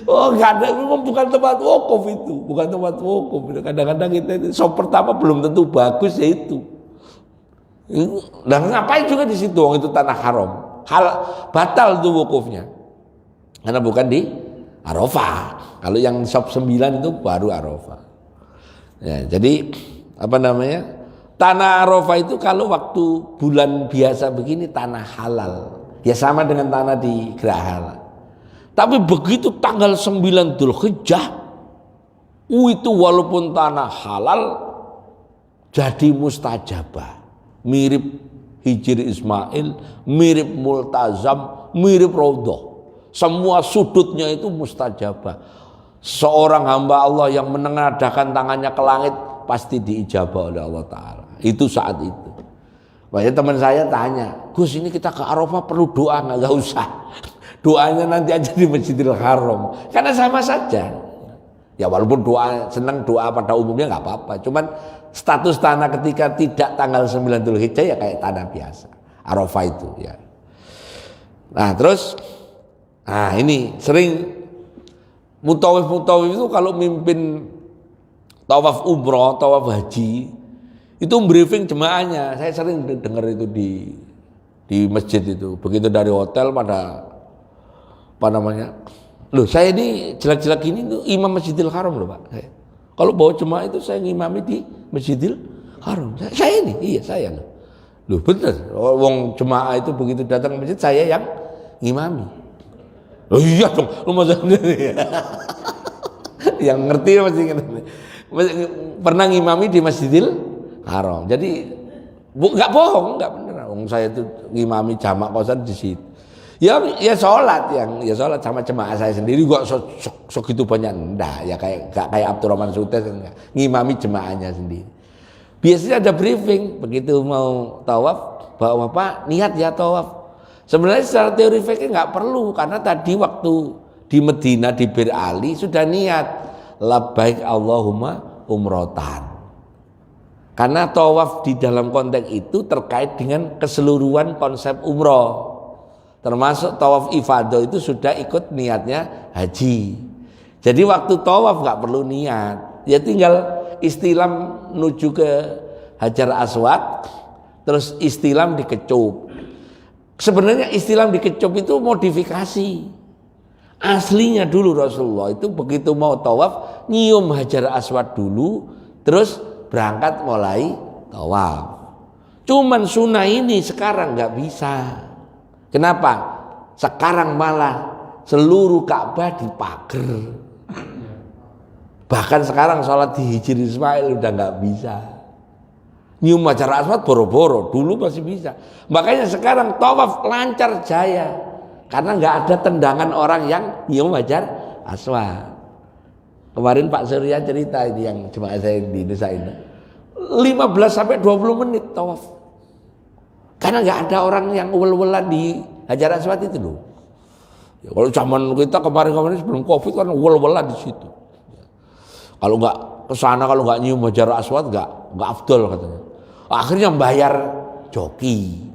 Oh, nggak ada, memang bukan tempat wukuf itu, bukan tempat wukuf. Kadang-kadang kita shaf pertama belum tentu bagus ya itu. Dan ngapain juga di situ? Itu tanah haram. Batal itu wukufnya. Karena bukan di Arafah. Kalau yang shaf 9 itu baru Arafah. Ya, jadi apa namanya? Tanah Arafah itu kalau waktu bulan biasa begini tanah halal. Ya sama dengan tanah di Geraha. Tapi begitu tanggal 9 Dzulhijjah, itu walaupun tanah halal jadi mustajabah. Mirip Hijri Ismail, mirip Multazam, mirip Raudhah. Semua sudutnya itu mustajabah. Seorang hamba Allah yang menengadahkan tangannya ke langit pasti diijabah oleh Allah Ta'ala. Itu saat itu. Makanya teman saya tanya, Gus ini kita ke Arafah perlu doa nggak? Nggak usah. Doanya nanti aja di Masjidil Haram. Karena sama saja. Ya walaupun doa, senang doa pada umumnya nggak apa-apa. Cuman status tanah ketika tidak tanggal 9 Dzulhijjah ya kayak tanah biasa. Arafah itu ya. Nah terus, nah ini sering mutawif itu kalau mimpin tawaf umroh, tawaf haji, itu briefing jemaahnya. Saya sering dengar itu di masjid itu. Begitu dari hotel pada apa namanya? Loh, saya ini jelek-jelek gini tuh imam Masjidil Haram loh, Pak. Kalau bawa jemaah itu saya ngimami di Masjidil Haram. Saya ini, iya saya loh. Loh bener, wong jemaah itu begitu datang ke masjid saya yang ngimami. Oh iya dong, lu masa yang ngerti pasti pernah ngimami di Masjidil Haram. Jadi nggak bohong, nggak bener. Wong saya itu ngimami jamak kosan di situ. Ya sholat sholat sama jemaah saya sendiri kok segitu banyak enggak ya kayak Abdurrahman Sutes enggak. Ngimami jemaahnya sendiri. Biasanya ada briefing begitu mau tawaf, Bapak niat ya tawaf. Sebenarnya secara teori fikih nggak perlu karena tadi waktu di Medina di Bir Ali sudah niat labbaik Allahumma umrotan. Karena tawaf di dalam konteks itu terkait dengan keseluruhan konsep umroh. Termasuk tawaf ifadah itu sudah ikut niatnya haji. Jadi waktu tawaf nggak perlu niat, ya tinggal istilam menuju ke Hajar Aswad, terus istilam dikecup. Sebenarnya istilam dikecup itu modifikasi. Aslinya dulu Rasulullah itu begitu mau tawaf nyium Hajar Aswad dulu, terus berangkat mulai tawaf. Cuman sunnah ini sekarang nggak bisa. Kenapa? Sekarang malah seluruh Ka'bah dipager. Bahkan sekarang sholat di Hijri Ismail udah nggak bisa. Nyium Hajar Aswad boro-boro, dulu masih bisa. Makanya sekarang tawaf lancar jaya. Karena nggak ada tendangan orang yang nyium Hajar Aswad. Kemarin Pak Surya cerita ini yang jemaah saya di desa ini. 15 sampai 20 menit tawaf. Karena nggak ada orang yang uwel-uwelan di Hajar Aswad itu loh. Ya, kalau zaman kita kemarin-kemarin sebelum Covid kan uwel-uwelan di situ. Kalau nggak kesana, kalau nggak nyium Hajar Aswad nggak afdol katanya. Akhirnya bayar joki,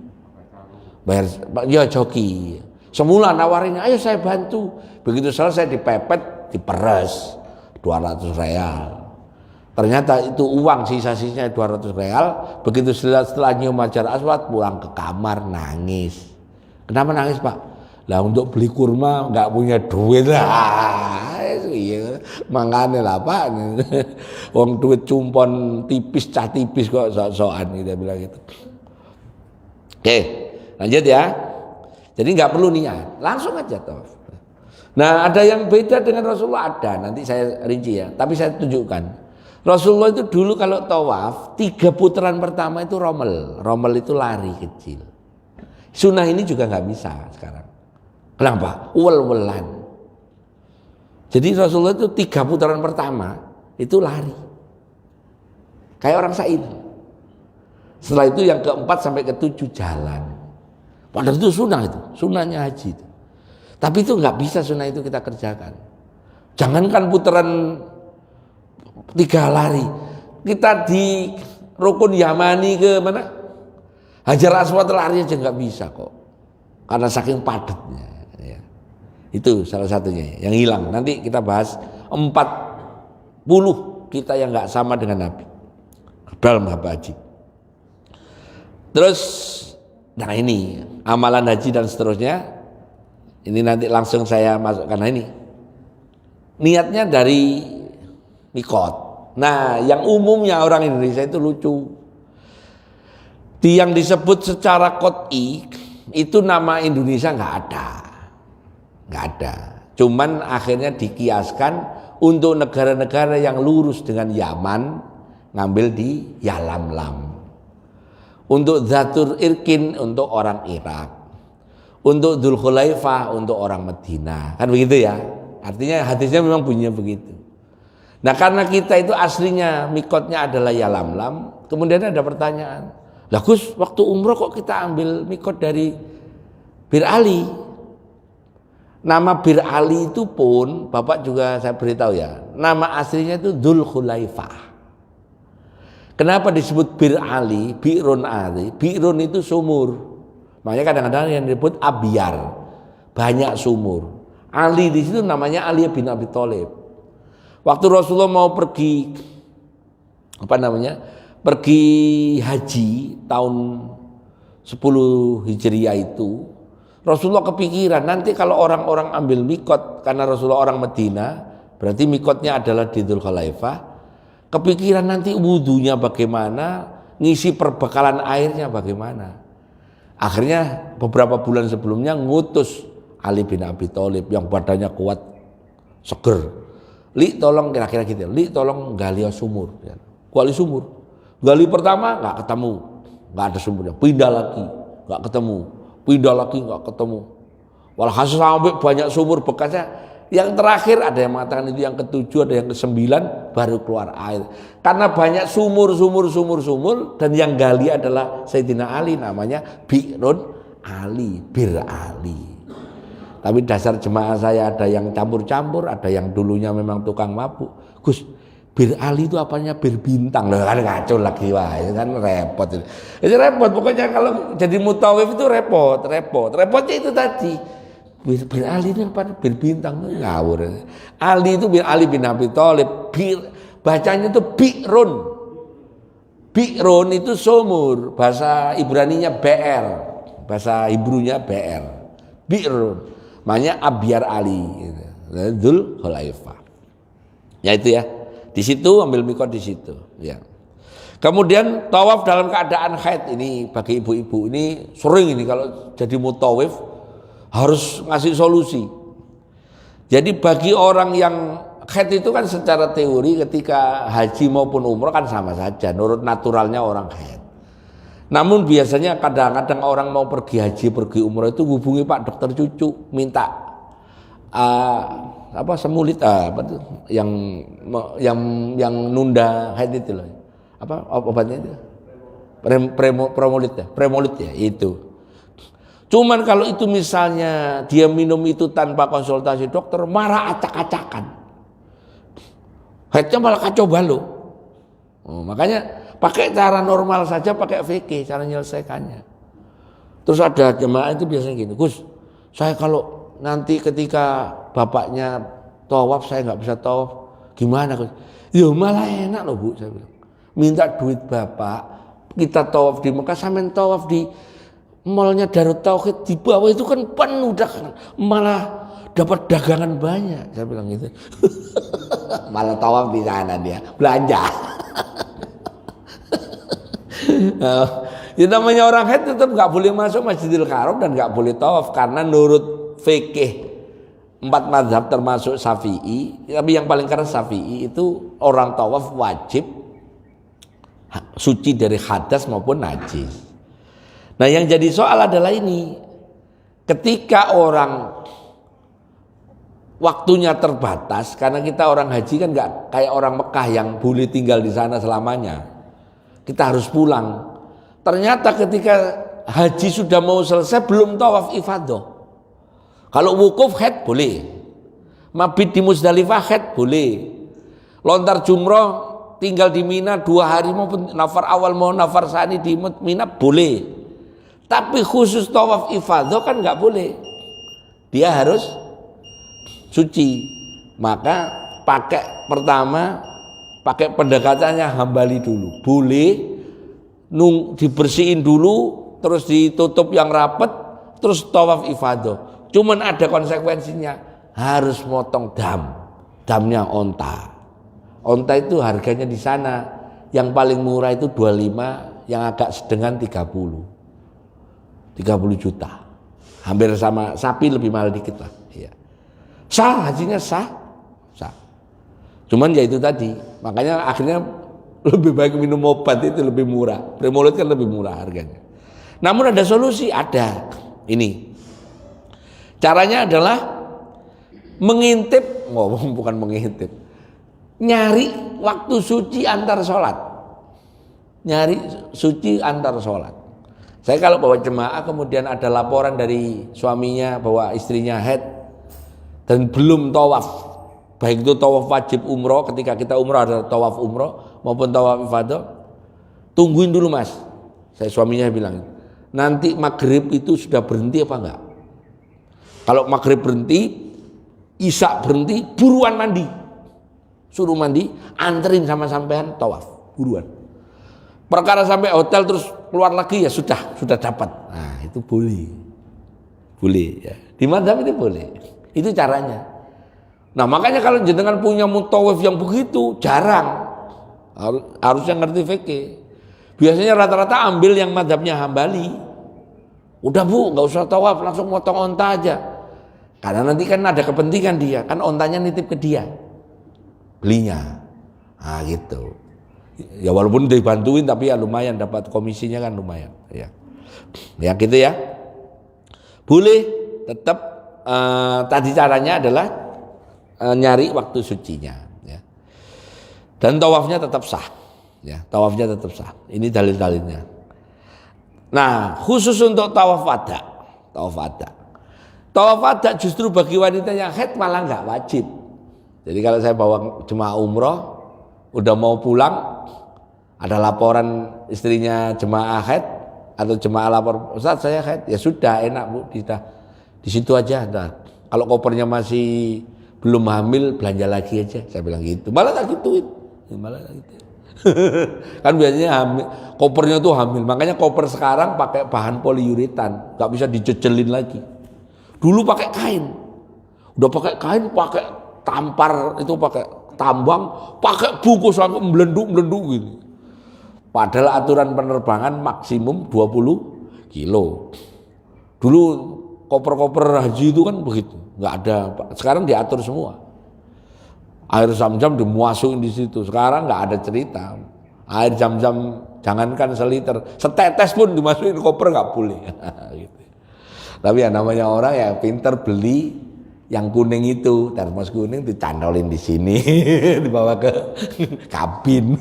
joki. Semula nawarinnya, ayo saya bantu. Begitu selesai dipepet, diperes 200 real. Ternyata itu uang sisa-sisanya 200 real. Begitu setelah nyium Hajar Aswad pulang ke kamar nangis. Kenapa nangis Pak? Lah untuk beli kurma nggak punya duit lah. Iya, makanya lah Pak. Wong duit cumpon tipis cah tipis kok sok-sokan kita bilang gitu. Oke, lanjut ya. Jadi nggak perlu niat, langsung aja tawaf. Nah ada yang beda dengan Rasulullah ada. Nanti saya rinci ya. Tapi saya tunjukkan. Rasulullah itu dulu kalau tawaf 3 putaran pertama itu rommel itu lari kecil. Sunnah ini juga nggak bisa sekarang. Kenapa? Uwel-uwelan. Jadi Rasulullah itu 3 putaran pertama itu lari, kayak orang Said. Setelah itu yang keempat sampai ke-7 jalan. Padahal itu sunnah itu, sunnahnya haji itu. Tapi itu nggak bisa sunnah itu kita kerjakan. Jangankan putaran 3 lari, kita di rukun Yamani ke mana Hajar Aswad lari aja nggak bisa kok, karena saking padatnya ya. Itu salah satunya yang hilang. Nanti kita bahas 40 kita yang nggak sama dengan Nabi dalam haji. Terus nah ini amalan haji dan seterusnya ini nanti langsung saya masukkan. Nah ini niatnya dari mikot. Nah, yang umumnya orang Indonesia itu lucu. Yang disebut secara qot'i itu nama Indonesia nggak ada. Cuman akhirnya dikiaskan untuk negara-negara yang lurus dengan Yaman ngambil di Yalamlam. Untuk Zatur Irkin untuk orang Irak. Untuk Dzulkhulaifah untuk orang Madinah. Kan begitu ya. Artinya hadisnya memang bunyinya begitu. Nah, karena kita itu aslinya mikotnya adalah Yalamlam, kemudian ada pertanyaan. Lah Gus, waktu umroh kok kita ambil mikot dari Bir Ali? Nama Bir Ali itu pun, Bapak juga saya beritahu ya, nama aslinya itu Dzulkhulaifah. Kenapa disebut Bir Ali, Bi'run Ali? Bi'run itu sumur. Makanya kadang-kadang yang disebut Abyar, banyak sumur. Ali di situ namanya Ali bin Abi Thalib. Waktu Rasulullah mau pergi pergi haji tahun 10 Hijriah itu, Rasulullah kepikiran nanti kalau orang-orang ambil mikot, karena Rasulullah orang Madinah, berarti mikotnya adalah di Dzulkhulaifah. Kepikiran nanti wudunya bagaimana, ngisi perbekalan airnya bagaimana. Akhirnya beberapa bulan sebelumnya ngutus Ali bin Abi Thalib yang badannya kuat, seger. Li tolong kira-kira gitu, Li tolong gali sumur. Gali sumur. Gali pertama nggak ketemu, nggak ada sumurnya. Pindah lagi, nggak ketemu. Pindah lagi nggak ketemu. Walhasil sampai banyak sumur bekasnya. Yang terakhir ada yang mengatakan itu yang ketujuh, ada yang ke-9 baru keluar air. Karena banyak sumur dan yang gali adalah Sayyidina Ali, namanya Bi'run Ali, Bir Ali. Tapi dasar jemaah saya ada yang campur-campur, ada yang dulunya memang tukang mabuk. Gus, Bir Ali itu apanya bir bintang? Loh kan kacau lagi, wah itu kan repot. Itu repot, pokoknya kalau jadi mutawif itu repot. Repotnya itu tadi. Bir Ali ini apa? Bir bintang, ngawur. Ali itu Bir Ali bin Abi Thalib. Bacanya itu Bi'run. Bi'run itu sumur, bahasa Ibraninya BR, bahasa Hebrunya BR. Bi'run. Makanya Abyar Ali, Dzulkhulaifah. Ya itu ya. Di situ ambil mikot di situ, ya. Kemudian tawaf dalam keadaan haid, ini bagi ibu-ibu ini sering ini kalau jadi mutawif harus ngasih solusi. Jadi bagi orang yang haid itu kan secara teori ketika haji maupun umroh kan sama saja, nurut naturalnya orang haid. Namun biasanya kadang-kadang orang mau pergi haji, pergi umroh itu hubungi Pak Dokter Cucu, minta semulit apa tuh yang nunda haid itu loh. Apa obatnya itu? Premolit ya itu. Cuman kalau itu misalnya dia minum itu tanpa konsultasi dokter, marah acak-acakan. Haidnya malah kacau balau. Makanya pakai cara normal saja, pakai fikih cara menyelesaikannya. Terus ada jemaah itu biasanya gini, Gus, saya kalau nanti ketika bapaknya tawaf saya nggak bisa tawaf, gimana Gus? Ya malah enak loh Bu, saya bilang. Minta duit bapak, kita tawaf di Mekah, sampean tawaf di malnya Darut Tauhid di bawah itu kan penuh dagangan, malah dapat dagangan banyak, saya bilang gitu. Malah tawaf di sana dia belanja. Ya namanya orang haid tetap nggak boleh masuk Masjidil Haram dan nggak boleh tawaf karena nurut fikih 4 mazhab termasuk Syafi'i, tapi yang paling keras Syafi'i itu orang tawaf wajib suci dari hadas maupun najis. Nah yang jadi soal adalah ini, ketika orang waktunya terbatas, karena kita orang haji kan nggak kayak orang Mekah yang boleh tinggal di sana selamanya, kita harus pulang. Ternyata ketika haji sudah mau selesai belum tawaf ifadah. Kalau wukuf haid boleh, mabit di Muzdalifah haid boleh, lontar jumroh tinggal di Mina 2 hari maupun nafar awal mau nafar sani di Mina boleh. Tapi khusus tawaf ifadah kan nggak boleh, dia harus suci. Maka pakai pendekatannya hambali dulu, boleh dibersihin dulu, terus ditutup yang rapat, terus tawaf ifadah. Cuman ada konsekuensinya, harus motong damnya onta. Onta itu harganya di sana yang paling murah itu 25, yang agak sedengan 30 juta. Hampir sama sapi, lebih mahal dikit lah. Ya. Sah, hajinya sah. Cuman ya itu tadi, makanya akhirnya lebih baik minum obat, itu lebih murah. Primolut kan lebih murah harganya. Namun ada solusi, ada. Ini caranya adalah mengintip, bukan mengintip, nyari waktu suci antar sholat. Nyari suci antar sholat. Saya kalau bawa jemaah kemudian ada laporan dari suaminya bahwa istrinya haid dan belum tawaf, baik itu tawaf wajib umroh, ketika kita umroh ada tawaf umroh maupun tawaf ifadah, tungguin dulu mas. Saya suaminya bilang, nanti maghrib itu sudah berhenti apa enggak? Kalau maghrib berhenti, isya berhenti, buruan mandi, suruh mandi, anterin sama sampean tawaf, buruan. Perkara sampai hotel terus keluar lagi ya sudah dapat. Nah itu boleh ya. Di mazhab itu boleh. Itu caranya. Nah makanya kalau jenengan punya mutawif yang begitu jarang, harusnya ngerti fikih. Biasanya rata-rata ambil yang mazhabnya Hambali. Udah bu, nggak usah tawaf, langsung motong onta aja. Karena nanti kan ada kepentingan dia, kan ontanya nitip ke dia, belinya. Nah gitu. Ya walaupun dibantuin tapi ya lumayan, dapat komisinya kan lumayan. Ya gitu ya. Boleh tetap tadi caranya adalah nyari waktu sucinya. Ya. Dan tawafnya tetap sah. Ya, tawafnya tetap sah. Ini dalil-dalilnya. Nah, khusus untuk tawaf wada. Tawaf wada justru bagi wanita yang haid malah nggak wajib. Jadi kalau saya bawa jemaah umroh, udah mau pulang, ada laporan istrinya jemaah haid atau jemaah lapor, Ustaz saya haid, ya sudah enak bu, di situ aja. Nah, kalau kopernya masih belum hamil, belanja lagi aja. Saya bilang gitu. Malah tak gituin. Kan biasanya hamil, kopernya tuh hamil. Makanya koper sekarang pakai bahan poliuretan, nggak bisa dijejelin lagi. Dulu pakai kain, udah pakai kain, pakai tampar itu, pakai tambang, pakai buku sampai melenduk gitu. Padahal aturan penerbangan maksimum 20 kilo. Dulu koper-koper haji itu kan begitu, nggak ada. Sekarang diatur semua. Air zam-zam dimasukin di situ. Sekarang nggak ada cerita. Air zam-zam jangankan seliter, setetes pun dimasukin koper nggak boleh. Gitu. Tapi ya namanya orang ya pinter, beli yang kuning itu, termos kuning dicantolin di sini, dibawa ke kabin.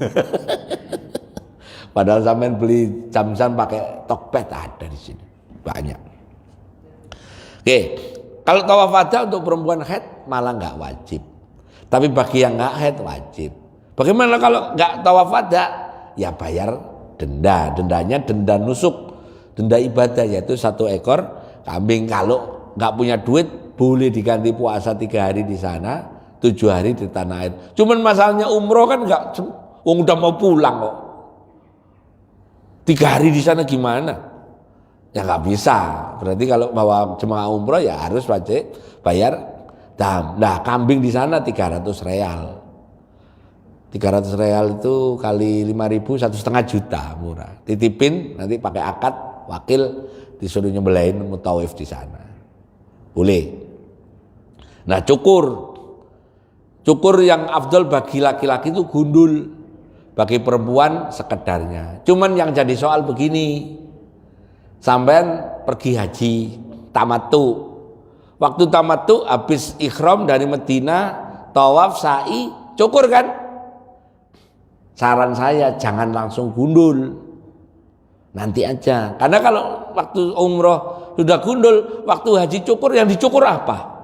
Padahal sampean beli zam-zam pakai Tokped ada di sini banyak. Oke, kalau tawaf wada untuk perempuan haid malah nggak wajib. Tapi bagi yang nggak haid wajib. Bagaimana kalau nggak tawaf wada? Ya bayar denda. Dendanya denda nusuk, denda ibadah, yaitu 1 ekor kambing. Kalau nggak punya duit boleh diganti puasa 3 hari di sana, 7 hari di tanah air. Cuman masalahnya umroh kan nggak, udah mau pulang kok. 3 hari di sana gimana? Ya nggak bisa. Berarti kalau bawa jemaah umroh ya harus wajib bayar dam. Nah kambing di sana 300 real. 300 real itu kali 5.000 1,5 juta, murah. Titipin nanti pakai akad wakil, disuruh nyembelahin mutawif di sana. Boleh. Nah cukur yang afdal bagi laki-laki itu gundul, bagi perempuan sekedarnya. Cuman yang jadi soal begini, sampean pergi haji tamattu. Waktu tamattu habis ikhram dari Medina, tawaf, sa'i, cukur kan? Saran saya jangan langsung gundul. Nanti aja. Karena kalau waktu umroh sudah gundul, waktu haji cukur, yang dicukur apa?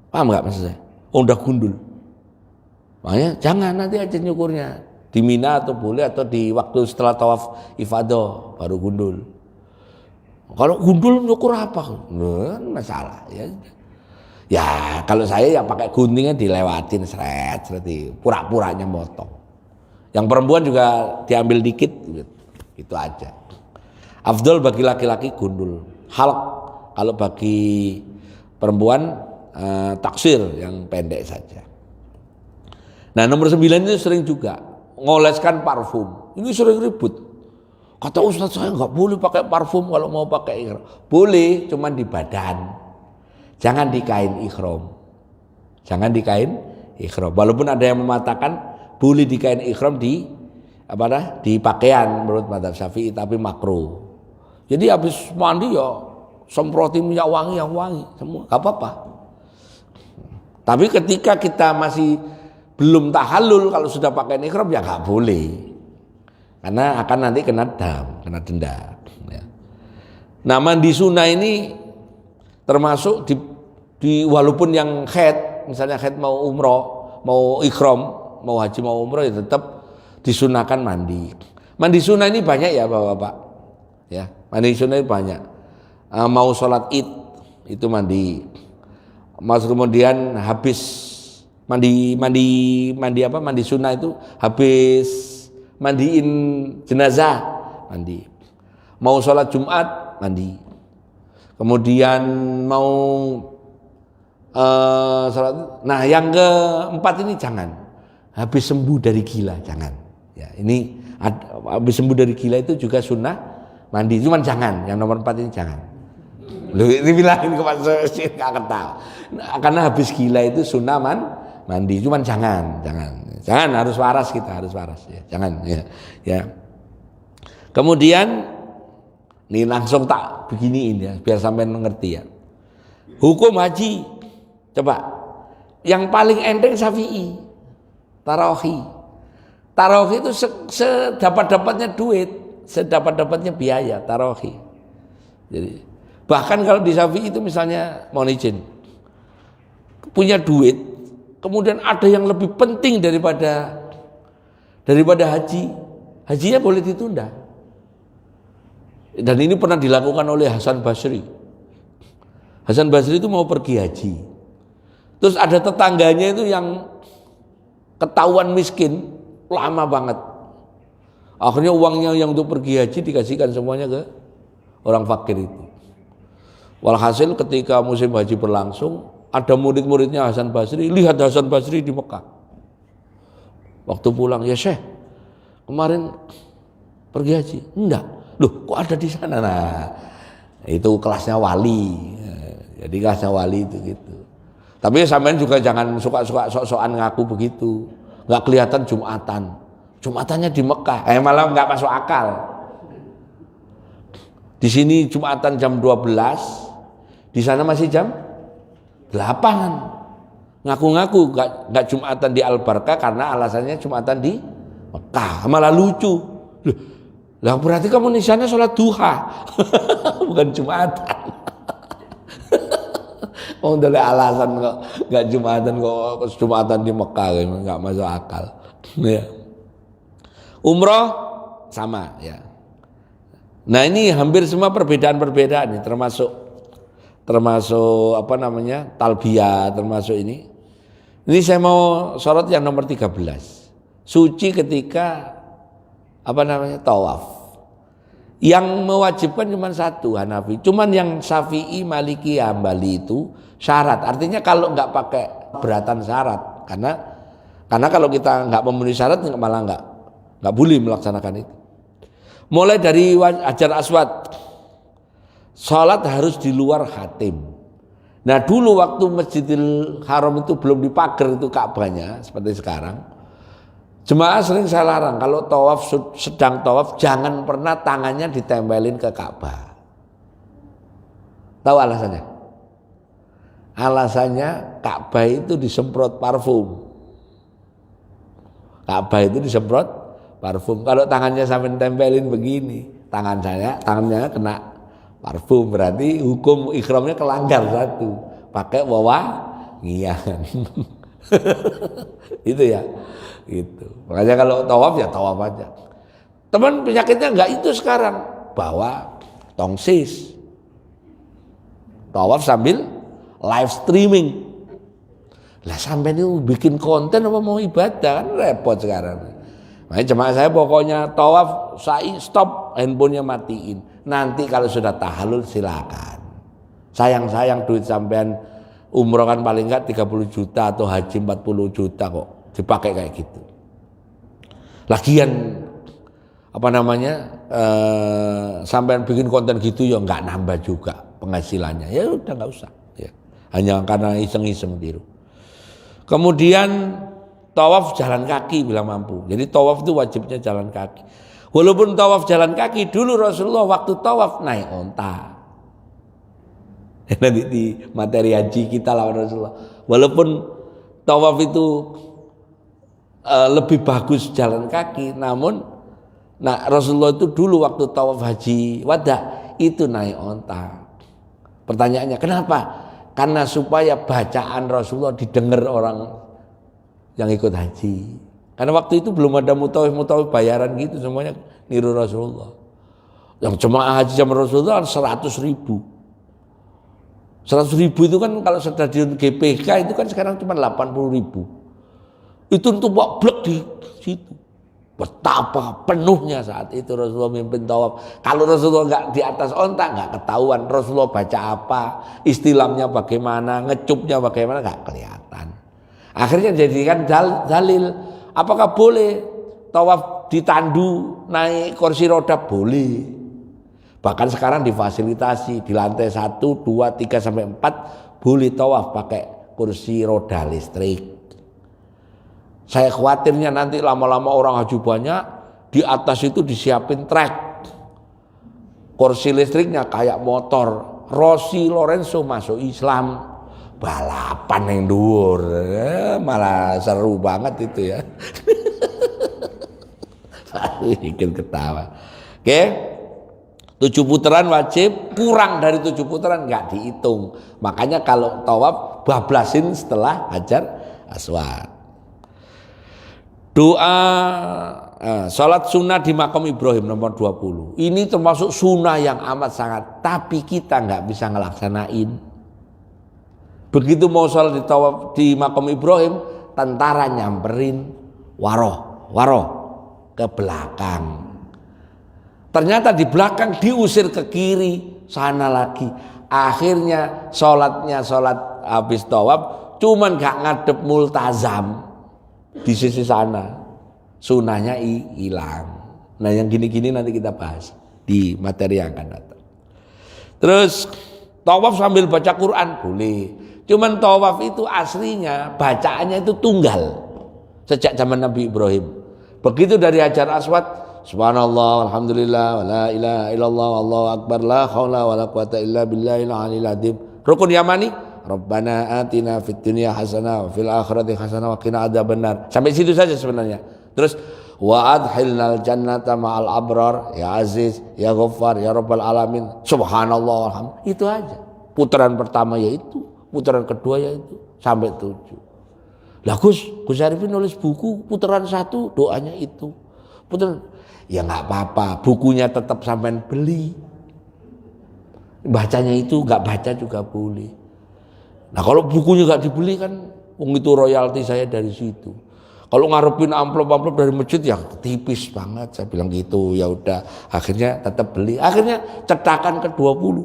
Paham enggak maksud saya? Udah gundul. Makanya jangan, nanti aja nyukurnya. Di Mina atau boleh, atau di waktu setelah tawaf ifadah baru gundul. Kalau gundul nyukur apa? Masalah ya. Ya kalau saya ya pakai guntingnya dilewatin seret, seperti pura-puranya motong. Yang perempuan juga diambil dikit, gitu aja. Afdol bagi laki-laki gundul. Halq kalau bagi perempuan taksir yang pendek saja. Nah nomor 9 itu sering juga ngoleskan parfum. Ini sering ribut. Kata Ustadz saya nggak boleh pakai parfum kalau mau pakai ihram. Boleh, cuman di badan. Jangan di kain ihram. Jangan di kain ihram. Walaupun ada yang mengatakan boleh di kain ihram di pakaian menurut mazhab Syafi'i, tapi makruh. Jadi habis mandi ya semprotin minyak wangi yang wangi semua, nggak apa-apa. Tapi ketika kita masih belum tahallul, kalau sudah pakai ihram ya nggak boleh, karena akan nanti kena denda. Ya. Nah mandi sunnah ini termasuk di walaupun yang haid, misalnya haid mau umroh, mau ihram, mau haji, mau umroh ya tetap disunahkan mandi. Mandi sunnah ini banyak ya bapak-bapak. Ya, mandi sunnah ini banyak. Mau sholat id itu mandi. Mas kemudian habis mandi sunnah itu habis mandiin jenazah mandi. Mau sholat Jumat mandi. Kemudian mau sholat. Nah yang keempat ini jangan. Habis sembuh dari gila jangan. Ya ini habis sembuh dari gila itu juga sunnah mandi. Cuman jangan. Yang nomor 4 ini jangan. Loh ini bilangin ke Pak Sosin nggak ketawa. Nah, karena habis gila itu sunnah mandi. Cuman jangan harus waras kita harus waras ya. Jangan ya. Kemudian nih langsung tak beginiin ya biar sampai mengerti ya. Hukum haji coba yang paling enteng Syafi'i tarawih itu sedapat-dapatnya duit, sedapat-dapatnya biaya tarawih. Jadi bahkan kalau di Syafi'i itu misalnya mohon izin punya duit, kemudian ada yang lebih penting daripada hajinya boleh ditunda. Dan ini pernah dilakukan oleh Hasan Basri. Hasan Basri itu mau pergi haji. Terus ada tetangganya itu yang ketahuan miskin, lama banget. Akhirnya uangnya yang untuk pergi haji dikasihkan semuanya ke orang fakir itu. Walhasil ketika musim haji berlangsung, ada murid-muridnya Hasan Basri, lihat Hasan Basri di Mekah. Waktu pulang, ya Syekh, kemarin pergi haji? Enggak. Loh, kok ada di sana? Nah, itu kelasnya wali. Jadi kelasnya wali itu gitu. Tapi sampean juga jangan suka-suka sok-sokan ngaku begitu. Enggak kelihatan Jumatannya di Mekah. Malah enggak masuk akal. Di sini Jumatan jam 12, di sana masih jam 8. Ngaku-ngaku enggak Jumatan di Al-Barkah karena alasannya Jumatan di Mekah. Malah lucu. Lah berarti kamu di sana sholat duha. Bukan Jumatan. Oh, dari alasan kok enggak Jumatan di Mekah enggak masuk akal. Ya. Umroh sama ya. Nah ini hampir semua perbedaan nih, termasuk talbiyah, termasuk ini. Ini saya mau sorot yang nomor 13. Suci ketika tawaf. Yang mewajibkan cuma satu Hanafi. Cuman yang Syafi'i, Maliki, Hambali itu syarat. Artinya kalau nggak pakai beratan syarat, karena kalau kita nggak memenuhi syarat malah nggak boleh melaksanakan itu. Mulai dari Hajar Aswad, sholat harus di luar khatim. Nah dulu waktu Masjidil Haram itu belum dipagar itu Ka'bahnya seperti sekarang. Jemaah sering saya larang kalau sedang tawaf jangan pernah tangannya ditempelin ke Ka'bah. Tahu alasannya? Alasannya Ka'bah itu disemprot parfum. Ka'bah itu disemprot parfum. Kalau tangannya sampai tempelin begini, tangannya kena parfum, berarti hukum ihramnya kelanggar satu. Pakai wewangian. Itu ya. Gitu. Makanya kalau tawaf ya tawaf aja. Teman penyakitnya enggak itu sekarang, bawa tongsis. Tawaf sambil live streaming. Lah sampai ini bikin konten apa mau ibadah kan repot sekarang. Makanya jemaah saya pokoknya tawaf sa'i stop, handphonenya matiin. Nanti kalau sudah tahallul silakan. Sayang duit sampean umroh kan paling enggak 30 juta atau haji 40 juta kok. dipakai kayak gitu. Lagian sampai bikin konten gitu ya nggak nambah juga penghasilannya, ya udah nggak usah ya. Hanya karena iseng-iseng tiru. Kemudian tawaf jalan kaki bila mampu. Jadi tawaf itu wajibnya jalan kaki. Walaupun tawaf jalan kaki, dulu Rasulullah waktu tawaf naik onta. Nanti di materi haji kita lawan Rasulullah. Walaupun tawaf itu lebih bagus jalan kaki, namun Rasulullah itu dulu waktu tawaf haji wada itu naik onta. Pertanyaannya kenapa? Karena supaya bacaan Rasulullah didengar orang yang ikut haji. Karena waktu itu belum ada mutawif bayaran gitu, semuanya niru Rasulullah. Yang jemaah haji sama Rasulullah 100.000. 100.000 itu kan kalau stadion GPK itu kan sekarang cuma 80.000. Itu untuk blok di situ. Betapa penuhnya saat itu Rasulullah mimpin tawaf. Kalau Rasulullah nggak di atas onta nggak ketahuan Rasulullah baca apa, istilahnya bagaimana, ngecupnya bagaimana nggak kelihatan. Akhirnya jadikan dalil. Apakah boleh tawaf ditandu naik kursi roda? Boleh. Bahkan sekarang difasilitasi di lantai 1, 2, 3 sampai 4 boleh tawaf pakai kursi roda listrik. Saya khawatirnya nanti lama-lama orang haji banyak, di atas itu disiapin trek. Kursi listriknya kayak motor. Rossi Lorenzo masuk Islam, balapan yang dhuwur. Malah seru banget itu ya. Bikin ketawa. Oke. 7 putaran wajib, kurang dari 7 putaran nggak dihitung. Makanya kalau tawaf bablasin setelah Hajar Aswad. Doa salat sunnah di makam Ibrahim nomor 20. Ini termasuk sunnah yang amat sangat, tapi kita nggak bisa ngelaksanain. Begitu mau salat di makam Ibrahim, tentara nyamperin waroh ke belakang. Ternyata di belakang diusir ke kiri, sana lagi. Akhirnya salat habis tawaf, cuman nggak ngadep multazam. Di sisi sana sunahnya hilang. Nah yang gini-gini nanti kita bahas di materi yang akan datang. Terus tawaf sambil baca Quran boleh. Cuman tawaf itu aslinya bacaannya itu tunggal sejak zaman Nabi Ibrahim. Begitu dari Hajar Aswad, subhanallah, alhamdulillah, wala ilaha illallah, wallahu akbar, la haula wala quwata illa billahil aliyil azim. Rukun Yamani, Rabbana atina fid dunya hasanah wa fil akhirati hasanah wa qina adzabannar. Sampai situ saja sebenarnya. Terus wa adkhilnal jannata ma'al abrar ya aziz ya ghaffar ya rabbal alamin. Subhanallah alhamdulillah. Itu aja. Putaran pertama yaitu, putaran kedua yaitu sampai 7. Lah Gus Arifin nulis buku putaran 1 doanya itu. Putaran ya enggak apa-apa, bukunya tetap sampean beli. Bacanya itu enggak baca juga boleh. Nah kalau bukunya nggak dibeli kan, itu royalti saya dari situ. Kalau ngarepin amplop dari masjid ya tipis banget, saya bilang gitu. Ya udah, akhirnya tetap beli. Akhirnya cetakan ke-20,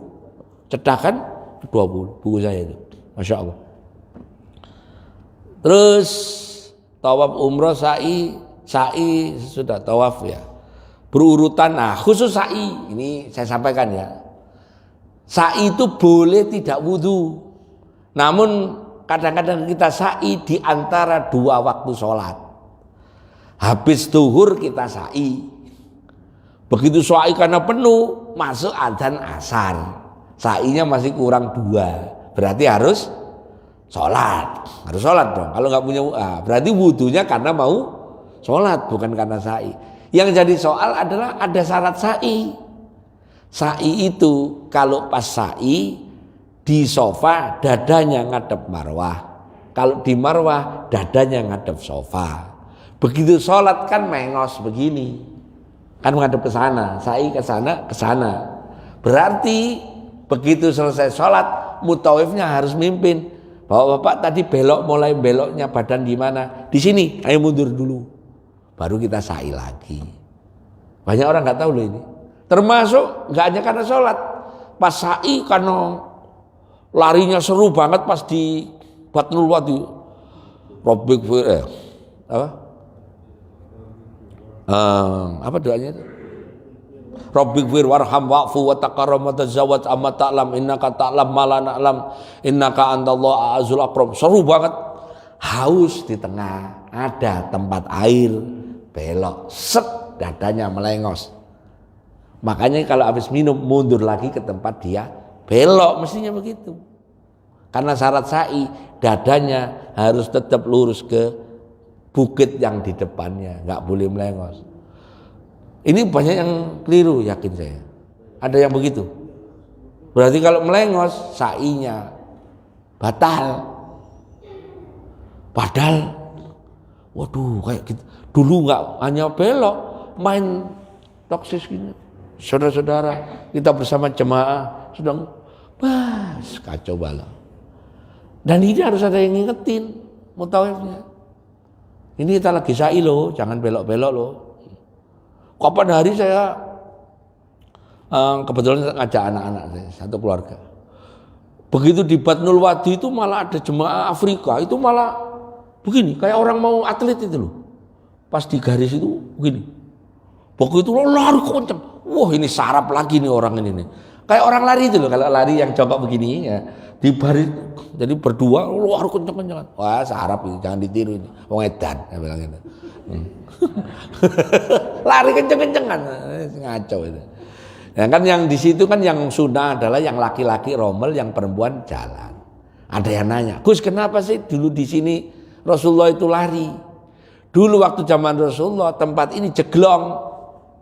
buku saya itu, masya Allah. Terus tawaf umroh, sa'i sudah tawaf ya. Berurutan, nah khusus sa'i ini saya sampaikan ya. Sa'i itu boleh tidak wudu. Namun kadang-kadang kita sa'i di antara 2 waktu sholat. Habis zuhur kita sa'i. Begitu sa'i karena penuh, masuk adzan asar. Sa'inya masih kurang 2. Berarti harus sholat. Harus sholat dong. Kalau nggak punya berarti wudunya karena mau sholat, bukan karena sa'i. Yang jadi soal adalah ada syarat sa'i. Sa'i itu kalau pas sa'i di sofa dadanya ngadep marwah. Kalau di marwah dadanya ngadep sofa. Begitu sholat kan mengos begini. Kan menghadap ke sana, sa'i ke sana, ke sana. Berarti begitu selesai sholat, mutawifnya harus mimpin. Bapak-bapak tadi mulai beloknya badan di mana? Di sini, ayo mundur dulu. Baru kita sa'i lagi. Banyak orang nggak tahu loh ini. Termasuk nggak hanya karena sholat. Pas sa'i karena larinya seru banget pas di Batnul Wadi. Apa? Apa doanya itu? Rabbighfir warham wa'fu wa taqarram wa tazawwaj amma ta'lam innaka ta'lam ma la na'lam innaka antallahu a'zul akram. Seru banget. Haus di tengah ada tempat air, belok, set dadanya melengos. Makanya kalau habis minum mundur lagi ke tempat dia belok, mestinya begitu. Karena syarat sa'i dadanya harus tetap lurus ke bukit yang di depannya, nggak boleh melengos. Ini banyak yang keliru, yakin saya. Ada yang begitu. Berarti kalau melengos sa'inya batal. Padahal, waduh, kayak gitu. Dulu nggak hanya belok, main toksis gini. Saudara-saudara, kita bersama jemaah sedang, kacau balau. Dan ini harus ada yang ngingetin mutawifnya. Ini kita lagi sa'i loh, jangan belok-belok loh. Kapan hari saya kebetulan ngajak anak-anak saya, satu keluarga. Begitu di Batnul Wadi itu malah ada jemaah Afrika, itu malah begini, kayak orang mau atlet itu loh. Pas di garis itu begini. Begitu lo lari kenceng. Wah, ini sarap lagi nih orang ini nih. Kayak orang lari itu loh, kalau lari yang jongkok begini ya. Di baris jadi berdua lari kenceng-kencengan. Wah, sarap ini, jangan ditiru ini. Wong edan, saya bilang gitu. Lari kenceng-kencengan, ngaco itu. Ya kan yang di situ kan yang sunnah adalah yang laki-laki rommel, yang perempuan jalan. Ada yang nanya, Gus kenapa sih dulu di sini Rasulullah itu lari? Dulu waktu zaman Rasulullah tempat ini jeglong,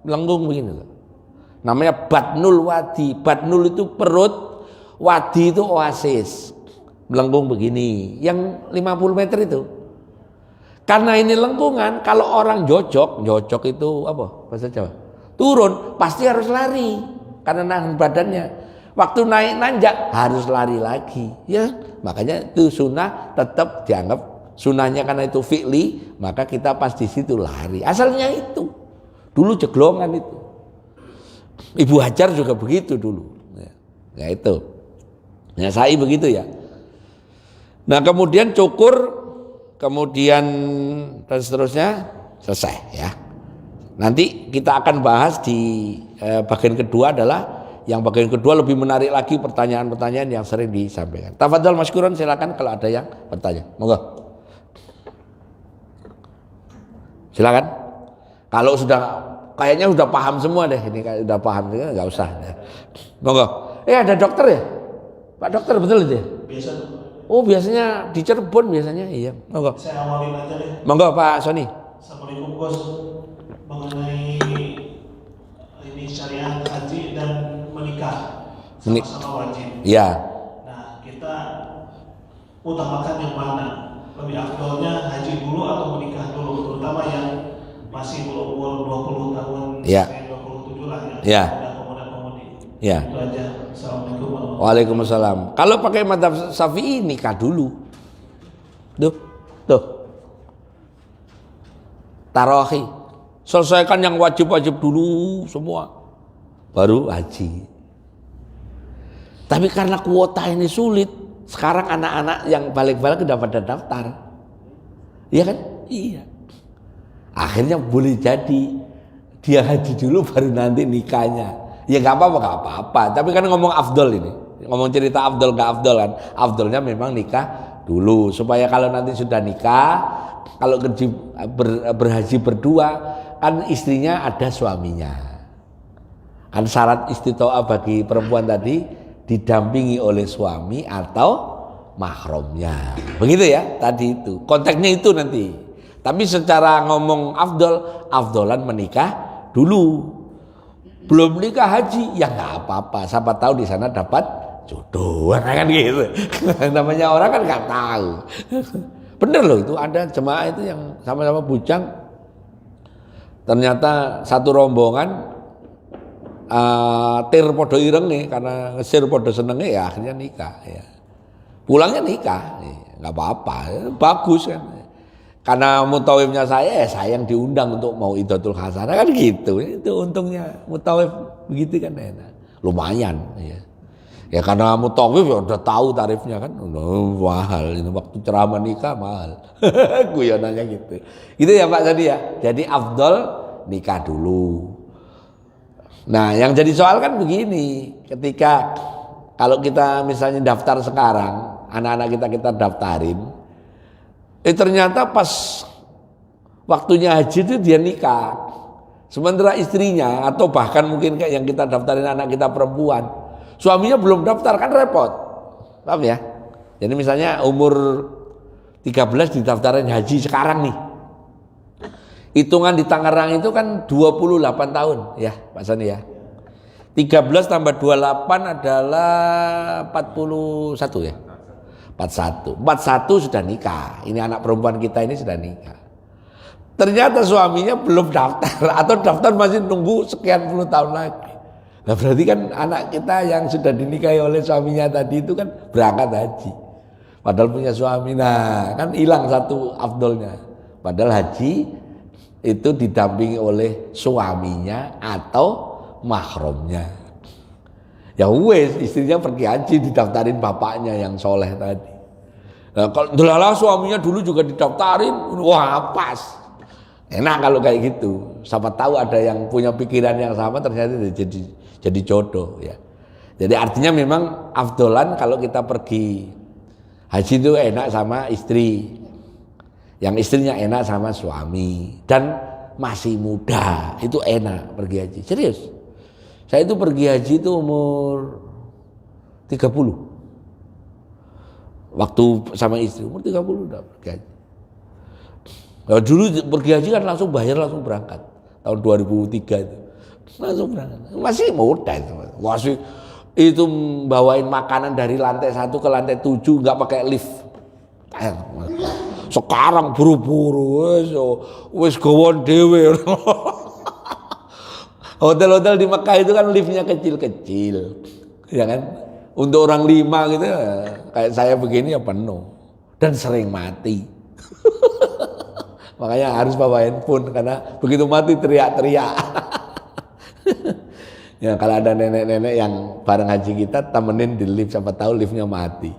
melengkung begini loh. Namanya Batnul Wadi. Batnul itu perut, wadi itu oasis. Melengkung begini, yang 50 meter itu. Karena ini lengkungan, kalau orang jojok itu apa bahasa Jawa? Turun, pasti harus lari karena nahan badannya. Waktu naik nanjak harus lari lagi, ya. Makanya itu sunnah tetap dianggap sunnahnya karena itu fi'li, maka kita pas di situ lari. Asalnya itu. Dulu jeglongan itu. Ibu Hajar juga begitu dulu. Ya itu. Ya sa'i begitu ya. Nah, kemudian cukur, kemudian dan seterusnya selesai ya. Nanti kita akan bahas di bagian kedua adalah yang bagian kedua lebih menarik lagi pertanyaan-pertanyaan yang sering disampaikan. Tafadhol masykuran, silakan kalau ada yang bertanya. Monggo. Silakan. Kalau sudah kayaknya sudah paham semua deh, ini kayak sudah paham nggak usah. Ya. Monggo. Ada dokter ya? Pak dokter betul itu ya? Biasa. Oh, biasanya di Cirebon biasanya. Iya. Monggo. Saya awalin aja deh. Monggo Pak Sony. Assalamualaikum Gus. Mengenai ini syariat haji dan menikah sama-sama wajib. Iya. Nah, kita utamakan yang mana? Lebih afdolnya haji dulu atau menikah dulu? Terutama yang masih berumur 20 tahun, sampai 27 lah ya. Iya. Pemuda-pemudi. Iya. Itu aja. Assalamualaikum warahmatullahi wabarakatuh. Waalaikumsalam. Kalau pakai madzhab Syafi'i nikah dulu. Tuh. Tarawih. Selesaikan yang wajib-wajib dulu semua. Baru haji. Tapi karena kuota ini sulit, sekarang anak-anak yang balik-balik udah pada daftar. Iya kan? Iya. Akhirnya boleh jadi dia haji dulu baru nanti nikahnya. Ya nggak apa-apa. Tapi kan ngomong afdol ini, ngomong cerita afdol nggak afdol kan? Afdolnya memang nikah dulu supaya kalau nanti sudah nikah, kalau berhaji berdua, kan istrinya ada suaminya. Kan syarat istitoah bagi perempuan tadi didampingi oleh suami atau mahramnya. Begitu ya tadi itu. Konteksnya itu nanti. Tapi secara ngomong afdolan menikah dulu. Belum nikah haji, ya nggak apa-apa. Siapa tahu di sana dapat jodoh, kan gitu. Namanya orang kan nggak tahu. Bener loh itu ada jemaah itu yang sama-sama bujang. Ternyata satu rombongan tir podo ireng nih karena ngesir podo senengnya ya akhirnya nikah. Ya. Pulangnya nikah, nggak apa-apa, bagus kan. Karena mutawifnya saya yang diundang untuk mau Idatul Hasanah kan gitu. Itu untungnya mutawif begitu kan enak. Lumayan ya. Ya karena mutawif ya udah tahu tarifnya kan, mahal. Ini waktu ceramah nikah mahal. Guyonannya gitu. Gitu ya Pak Sadi ya. Jadi afdol nikah dulu. Nah yang jadi soal kan begini, ketika kalau kita misalnya daftar sekarang, anak-anak kita daftarin, ternyata pas waktunya haji itu dia nikah. Sementara istrinya atau bahkan mungkin kayak yang kita daftarin anak kita perempuan, suaminya belum daftar, kan repot. Paham ya? Jadi misalnya umur 13 didaftarin haji sekarang nih. Hitungan di Tangerang itu kan 28 tahun ya Pak Sani ya. 13 tambah 28 adalah 41 ya. 41 sudah nikah. Ini anak perempuan kita ini sudah nikah. Ternyata suaminya belum daftar atau daftar masih nunggu sekian puluh tahun lagi. Nah berarti kan anak kita yang sudah dinikahi oleh suaminya tadi itu kan berangkat haji. Padahal punya suami, nah kan hilang satu afdolnya. Padahal haji itu didampingi oleh suaminya atau mahramnya. Ya wes, istrinya pergi haji didaftarin bapaknya yang soleh tadi. Nah kalau delalah suaminya dulu juga didaftarin, wah pas. Enak kalau kayak gitu. Siapa tahu ada yang punya pikiran yang sama ternyata jadi jodoh ya. Jadi artinya memang afdolan kalau kita pergi haji itu enak sama istri. Yang istrinya enak sama suami dan masih muda. Itu enak pergi haji. Serius. Saya itu pergi haji itu umur 30. Waktu sama istri umur 30 udah pergi haji. Nah, dulu pergi haji kan langsung bayar langsung berangkat tahun 2003 itu langsung berangkat, masih muda itu, masih itu bawain makanan dari lantai 1 ke lantai 7 nggak pakai lift. Sekarang buru-buru wes gawon dewe. Hotel-hotel di Mekah itu kan liftnya kecil-kecil ya kan, untuk orang 5 gitu kayak saya begini ya penuh dan sering mati. Makanya harus bawa handphone karena begitu mati teriak-teriak. Ya kalau ada nenek-nenek yang bareng haji kita temenin di lift, siapa tahu liftnya mati.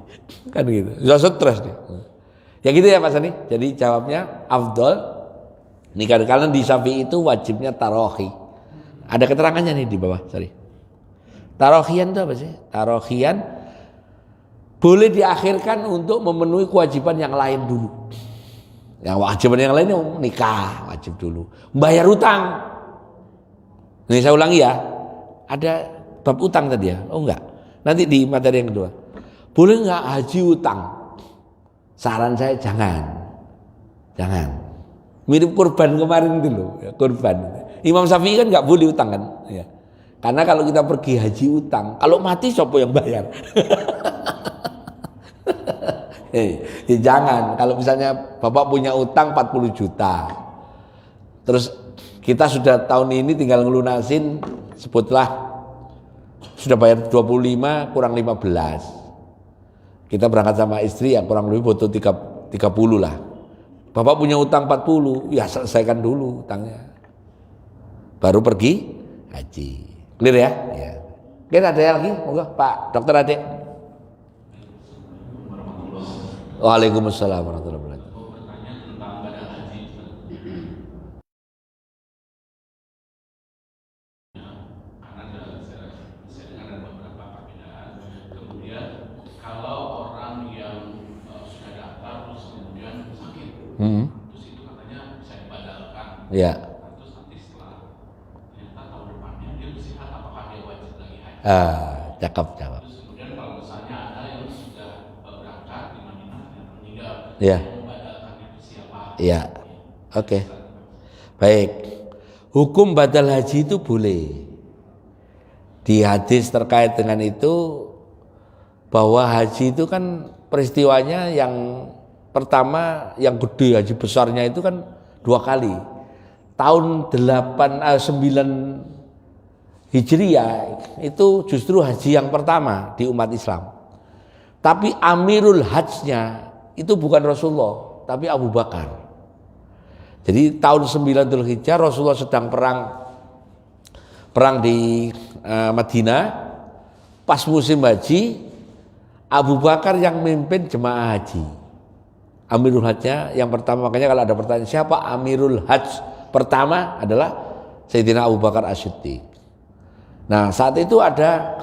Kan gitu. Sudah stres deh. Ya gitu ya Pak Sani. Jadi jawabnya afdol nikah karena di Syafi'i itu wajibnya tarohi. Ada keterangannya nih di bawah, sorry. Tarohian itu apa sih? Tarohian boleh diakhirkan untuk memenuhi kewajiban yang lain dulu. Yang wajiban yang lainnya nikah wajib dulu, bayar utang. Ini saya ulangi ya, ada bab utang tadi ya. Oh enggak, nanti di materi yang kedua. Boleh enggak haji utang? Saran saya jangan. Mirip kurban kemarin itu loh, ya, kurban. Imam Syafi'i kan enggak boleh utang kan? Ya. Karena kalau kita pergi haji utang, kalau mati siapa yang bayar? Ya jangan. Kalau misalnya Bapak punya utang 40 juta, terus kita sudah tahun ini tinggal ngelunasin, sebutlah sudah bayar 25 kurang 15, kita berangkat sama istri ya kurang lebih butuh 30 lah. Bapak punya utang 40, ya selesaikan dulu utangnya, baru pergi haji. Clear ya? Ya. Oke, ada lagi? Moga Pak Dokter Adik. Waalaikumsalam warahmatullahi wabarakatuh. Bertanya tentang badal haji. Karena saya dengar ada beberapa perbedaan. Kemudian kalau orang yang sudah daftar terus kemudian sakit, terus itu katanya bisa dibadalkan. Ya. Terus nanti setelah ternyata tahun depannya dia bersihat, apakah dia wajib lagi haji? Cakep. Terus kemudian kalau misalnya ada yang sudah berangkat di Madinah yang meninggal, Iya. membadalkan itu siapa? Iya. Oke. Baik. Hukum badal haji itu boleh. Di hadis terkait dengan itu bahwa haji itu kan peristiwanya yang pertama yang gede, haji besarnya itu kan 2 kali. Tahun 9 Hijriah itu justru haji yang pertama di umat Islam. Tapi Amirul Hajjnya itu bukan Rasulullah, tapi Abu Bakar. Jadi tahun 9 Dzulhijjah Rasulullah sedang perang di Madinah. pas musim haji, Abu Bakar yang mimpin jemaah haji. Amirul Hajjnya yang pertama, makanya kalau ada pertanyaan siapa Amirul Hajj pertama adalah Sayyidina Abu Bakar As-Siddiq. Nah saat itu ada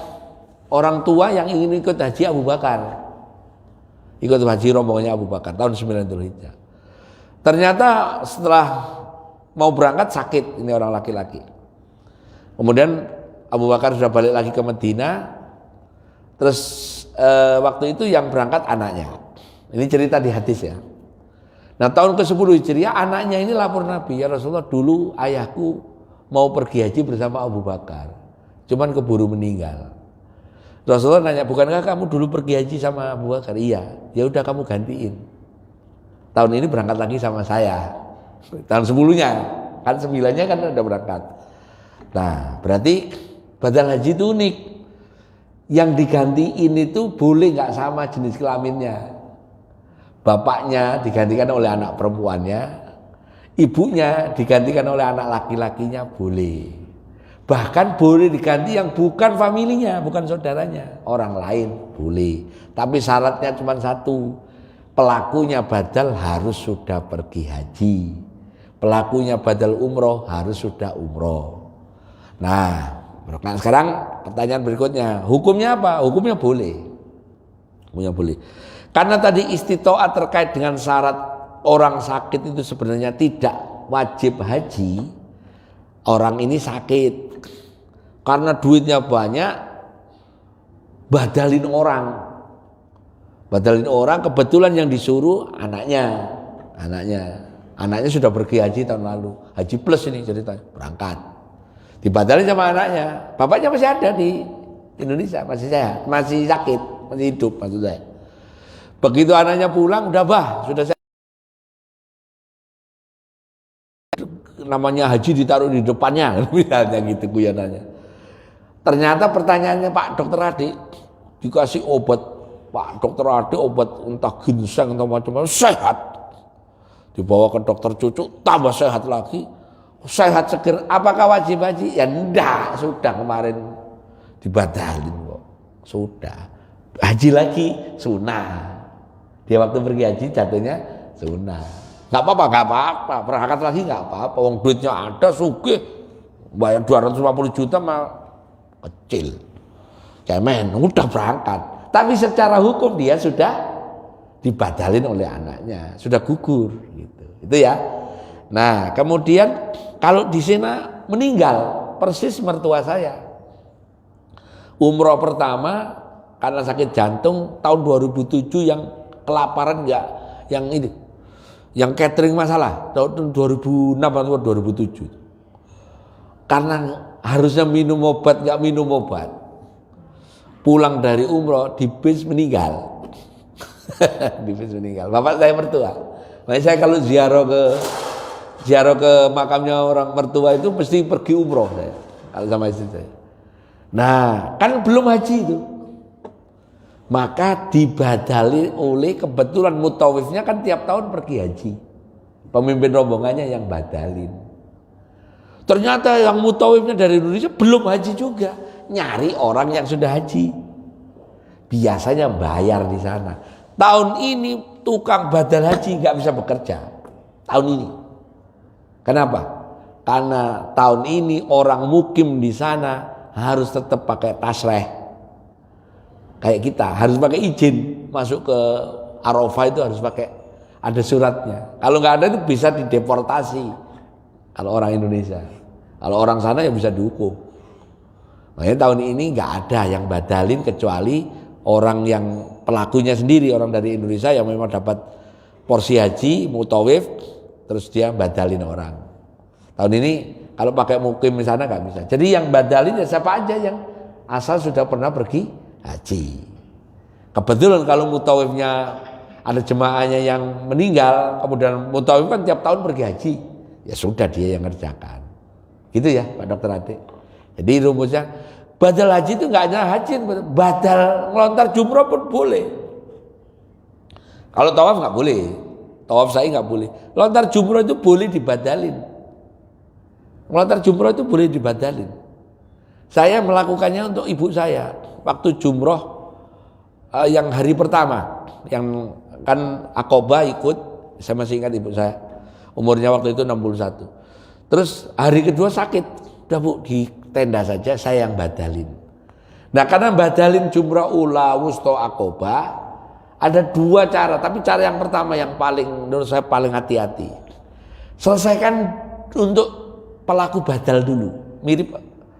orang tua yang ingin ikut haji Abu Bakar, ikut haji rombongannya Abu Bakar tahun 9 Dzulhijjah. Ternyata setelah mau berangkat sakit ini orang laki-laki. Kemudian Abu Bakar sudah balik lagi ke Madinah. Terus waktu itu yang berangkat anaknya. Ini cerita di hadis ya. Nah tahun ke-10 Hijriah anaknya ini lapor Nabi, ya Rasulullah dulu ayahku mau pergi haji bersama Abu Bakar, cuman keburu meninggal. Rasulullah nanya, bukankah kamu dulu pergi haji sama Abu Bakar? Iya. Ya udah kamu gantiin. Tahun ini berangkat lagi sama saya. Tahun 10-nya, kan 9-nya kan udah berangkat. Nah berarti badal haji itu unik. Yang digantiin itu boleh nggak sama jenis kelaminnya. Bapaknya digantikan oleh anak perempuannya, ibunya digantikan oleh anak laki-lakinya boleh. Bahkan boleh diganti yang bukan familinya, bukan saudaranya, orang lain boleh. Tapi syaratnya cuma satu, pelakunya badal harus sudah pergi haji, pelakunya badal umroh harus sudah umroh. Nah sekarang pertanyaan berikutnya, hukumnya apa? Hukumnya boleh. Hukumnya boleh. Karena tadi istitoah terkait dengan syarat orang sakit itu sebenarnya tidak wajib haji. Orang ini sakit karena duitnya banyak, badalin orang, kebetulan yang disuruh anaknya sudah pergi haji tahun lalu, haji plus ini ceritanya, berangkat dibadalin sama anaknya. Bapaknya masih ada di Indonesia, masih sehat, masih sakit, masih hidup maksud saya. Begitu anaknya pulang, sudah saya namanya haji ditaruh di depannya, misalnya gitu guyonannya. Ternyata pertanyaannya Pak Dokter Adik dikasih obat, Pak Dokter Adik obat entah ginseng atau macam-macam, sehat. Dibawa ke dokter cucu, tambah sehat lagi, sehat seger. Apakah wajib haji? Ya enggak, sudah kemarin dibadalin kok, sudah haji lagi sunnah. Dia waktu pergi haji jatuhnya sunnah. Nggak apa-apa, berangkat lagi nggak apa-apa. Wong duitnya ada, sugih, bayar 250 juta mah kecil, cemen, udah berangkat. Tapi secara hukum dia sudah dibadalin oleh anaknya, sudah gugur, gitu. Itu ya. Nah, kemudian kalau di sana meninggal, persis mertua saya. Umroh pertama karena sakit jantung tahun 2007 yang kelaparan enggak, yang catering masalah tahun 2006 atau 2007. Karena harusnya minum obat, enggak minum obat. Pulang dari umroh di bis meninggal. Di bis meninggal. Bapak saya mertua. Makanya saya kalau ziarah ke makamnya orang mertua itu mesti pergi umroh saya. Kalau sama istri saya. Nah, kan belum haji itu. Maka dibadali oleh kebetulan mutawifnya kan tiap tahun pergi haji. Pemimpin rombongannya yang badalin. Ternyata yang mutawifnya dari Indonesia belum haji juga. Nyari orang yang sudah haji. Biasanya bayar di sana. Tahun ini tukang badal haji nggak bisa bekerja. Tahun ini. Kenapa? Karena tahun ini orang mukim di sana harus tetap pakai tasreh. Kayak kita harus pakai izin masuk ke Arafah itu harus pakai, ada suratnya. Kalau nggak ada itu bisa dideportasi. Kalau orang Indonesia, kalau orang sana ya bisa dihukum. Makanya tahun ini nggak ada yang badalin kecuali orang yang pelakunya sendiri, orang dari Indonesia yang memang dapat porsi haji mutawif, terus dia badalin orang. Tahun ini kalau pakai mukim di sana nggak bisa. Jadi yang badalin ya siapa aja yang asal sudah pernah pergi haji. Kebetulan kalau mutawifnya ada jemaahnya yang meninggal, kemudian mutawif kan tiap tahun pergi haji, ya sudah dia yang ngerjakan. Gitu ya Pak Dokter Adik. Jadi rumusnya badal haji itu nggak hanya haji, badal ngelontar jumroh pun boleh. Kalau tawaf nggak boleh, tawaf sa'i nggak boleh. Lontar jumroh itu boleh dibadalin. Ngelontar jumroh itu boleh dibadalin. Saya melakukannya untuk ibu saya. waktu jumroh yang hari pertama, yang kan Aqobah ikut, saya masih ingat ibu saya, umurnya waktu itu 61. Terus hari kedua sakit, udah Bu di tenda saja saya yang badalin. Nah karena badalin jumrah ula, wusta, Aqobah, ada dua cara, tapi cara yang pertama yang paling menurut saya paling hati-hati. Selesaikan untuk pelaku badal dulu, mirip.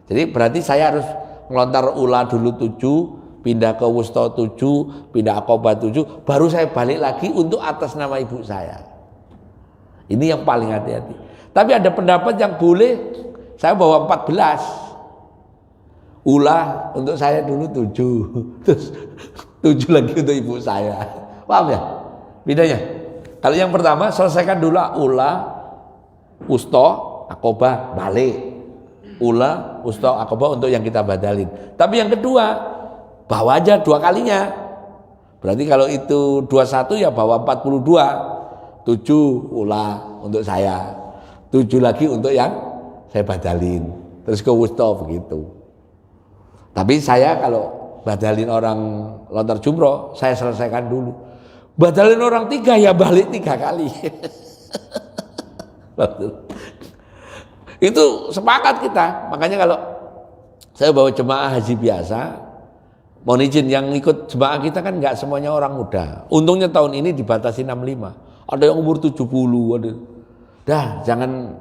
Jadi berarti saya harus ngelontar ula dulu 7, pindah ke wusta 7, pindah Aqobah 7, baru saya balik lagi untuk atas nama ibu saya. Ini yang paling hati-hati. Tapi ada pendapat yang boleh saya bawa 14. Ula untuk saya dulu 7, terus 7 lagi untuk ibu saya. Paham ya? Bedanya. Kalau yang pertama selesaikan dulu ula, wusta, Aqobah, balik. Ula, wusta, Aqobah untuk yang kita badalin. Tapi yang kedua, bawa aja 2 kalinya. Berarti kalau itu 21 ya bawa 42. 7 ula untuk saya, 7 lagi untuk yang saya badalin. Terus ke wusta begitu. Tapi saya kalau badalin orang lontar jumroh, saya selesaikan dulu. Badalin orang 3 ya balik 3 kali. Itu sepakat kita. Makanya kalau saya bawa jemaah haji biasa, mohon izin yang ikut jemaah kita kan nggak semuanya orang muda. Untungnya tahun ini dibatasi 65. Ada yang umur 70, ada. Dah jangan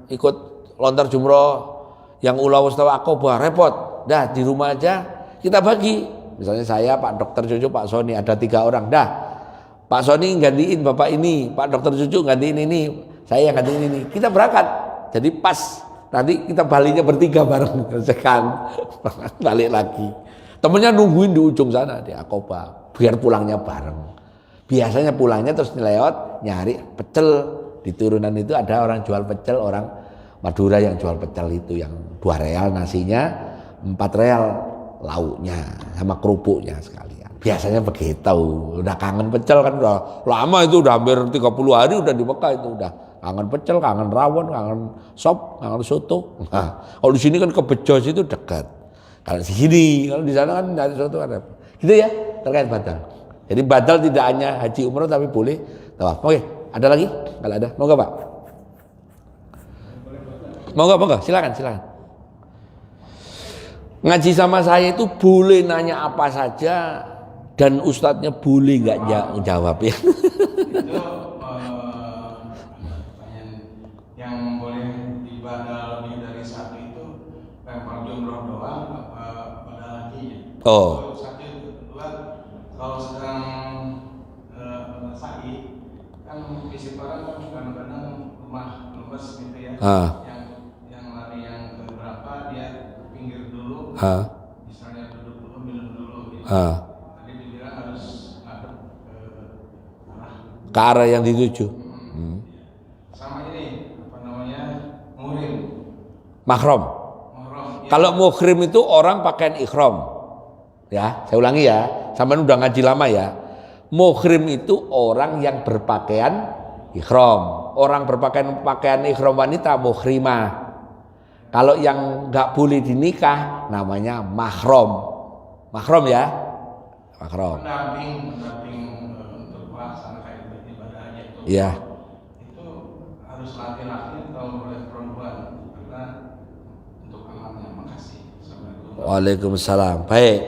ikut lontar jumroh yang ula, wusta, Aqobah, repot. Dah di rumah aja kita bagi. Misalnya saya, Pak Dokter Cucu, Pak Sony, ada 3 orang. Dah Pak Sony gantiin bapak ini, Pak Dokter Cucu gantiin ini, saya yang gantiin ini. Kita berangkat. Jadi pas nanti kita baliknya bertiga bareng, sekan balik lagi. Temennya nungguin di ujung sana di Aqobah, biar pulangnya bareng. Biasanya pulangnya terus lewat nyari pecel. Di turunan itu ada orang jual pecel, orang Madura yang jual pecel itu yang 2 real nasinya, 4 real lauknya sama kerupuknya sekalian. Biasanya begitu. Udah kangen pecel kan, udah lama itu, udah hampir 30 hari udah di Mekah itu, udah kangen pecel, kangen rawon, kangen sop, kangen soto. Nah, kalau di sini kan ke Bejo itu dekat. Kalau di sini, kalau di sana kan dari soto ada. Gitu ya terkait badal. Jadi badal tidak hanya haji umroh tapi boleh tawaf. Oke, ada lagi? Kalau ada, mau gak Pak? Moga, silakan. Ngaji sama saya itu boleh nanya apa saja dan ustadznya boleh nggak jawab ya. Itu yang boleh dibadal lebih dari 1 itu lempar jumroh doang apa badal hajinya? Oh. Satu itu. Kedua, kalau sedang sa'i kan fisik orang kan kadang-kadang lemah lemes gitu ya. Misalnya duduk dulu, minum dulu gitu. Tadi dibilang harus ngadep ke arah yang dituju. Sama ini apa namanya, muhrim. Mahram. Ya. Kalau muhrim itu orang pakaian ihram. Ya, saya ulangi ya. Sampean udah ngaji lama ya. Muhrim itu orang yang berpakaian ihram. Orang berpakaian ihram wanita muhrimah. Kalau yang nggak boleh dinikah namanya mahram. Mahram ya. Mahram. Pendamping untuk melaksanakan ibadahnya itu. Iya. Itu harus laki-laki atau boleh perempuan karena untuk amannya. Makasih. Assalamualaikum. Waalaikumsalam. Baik.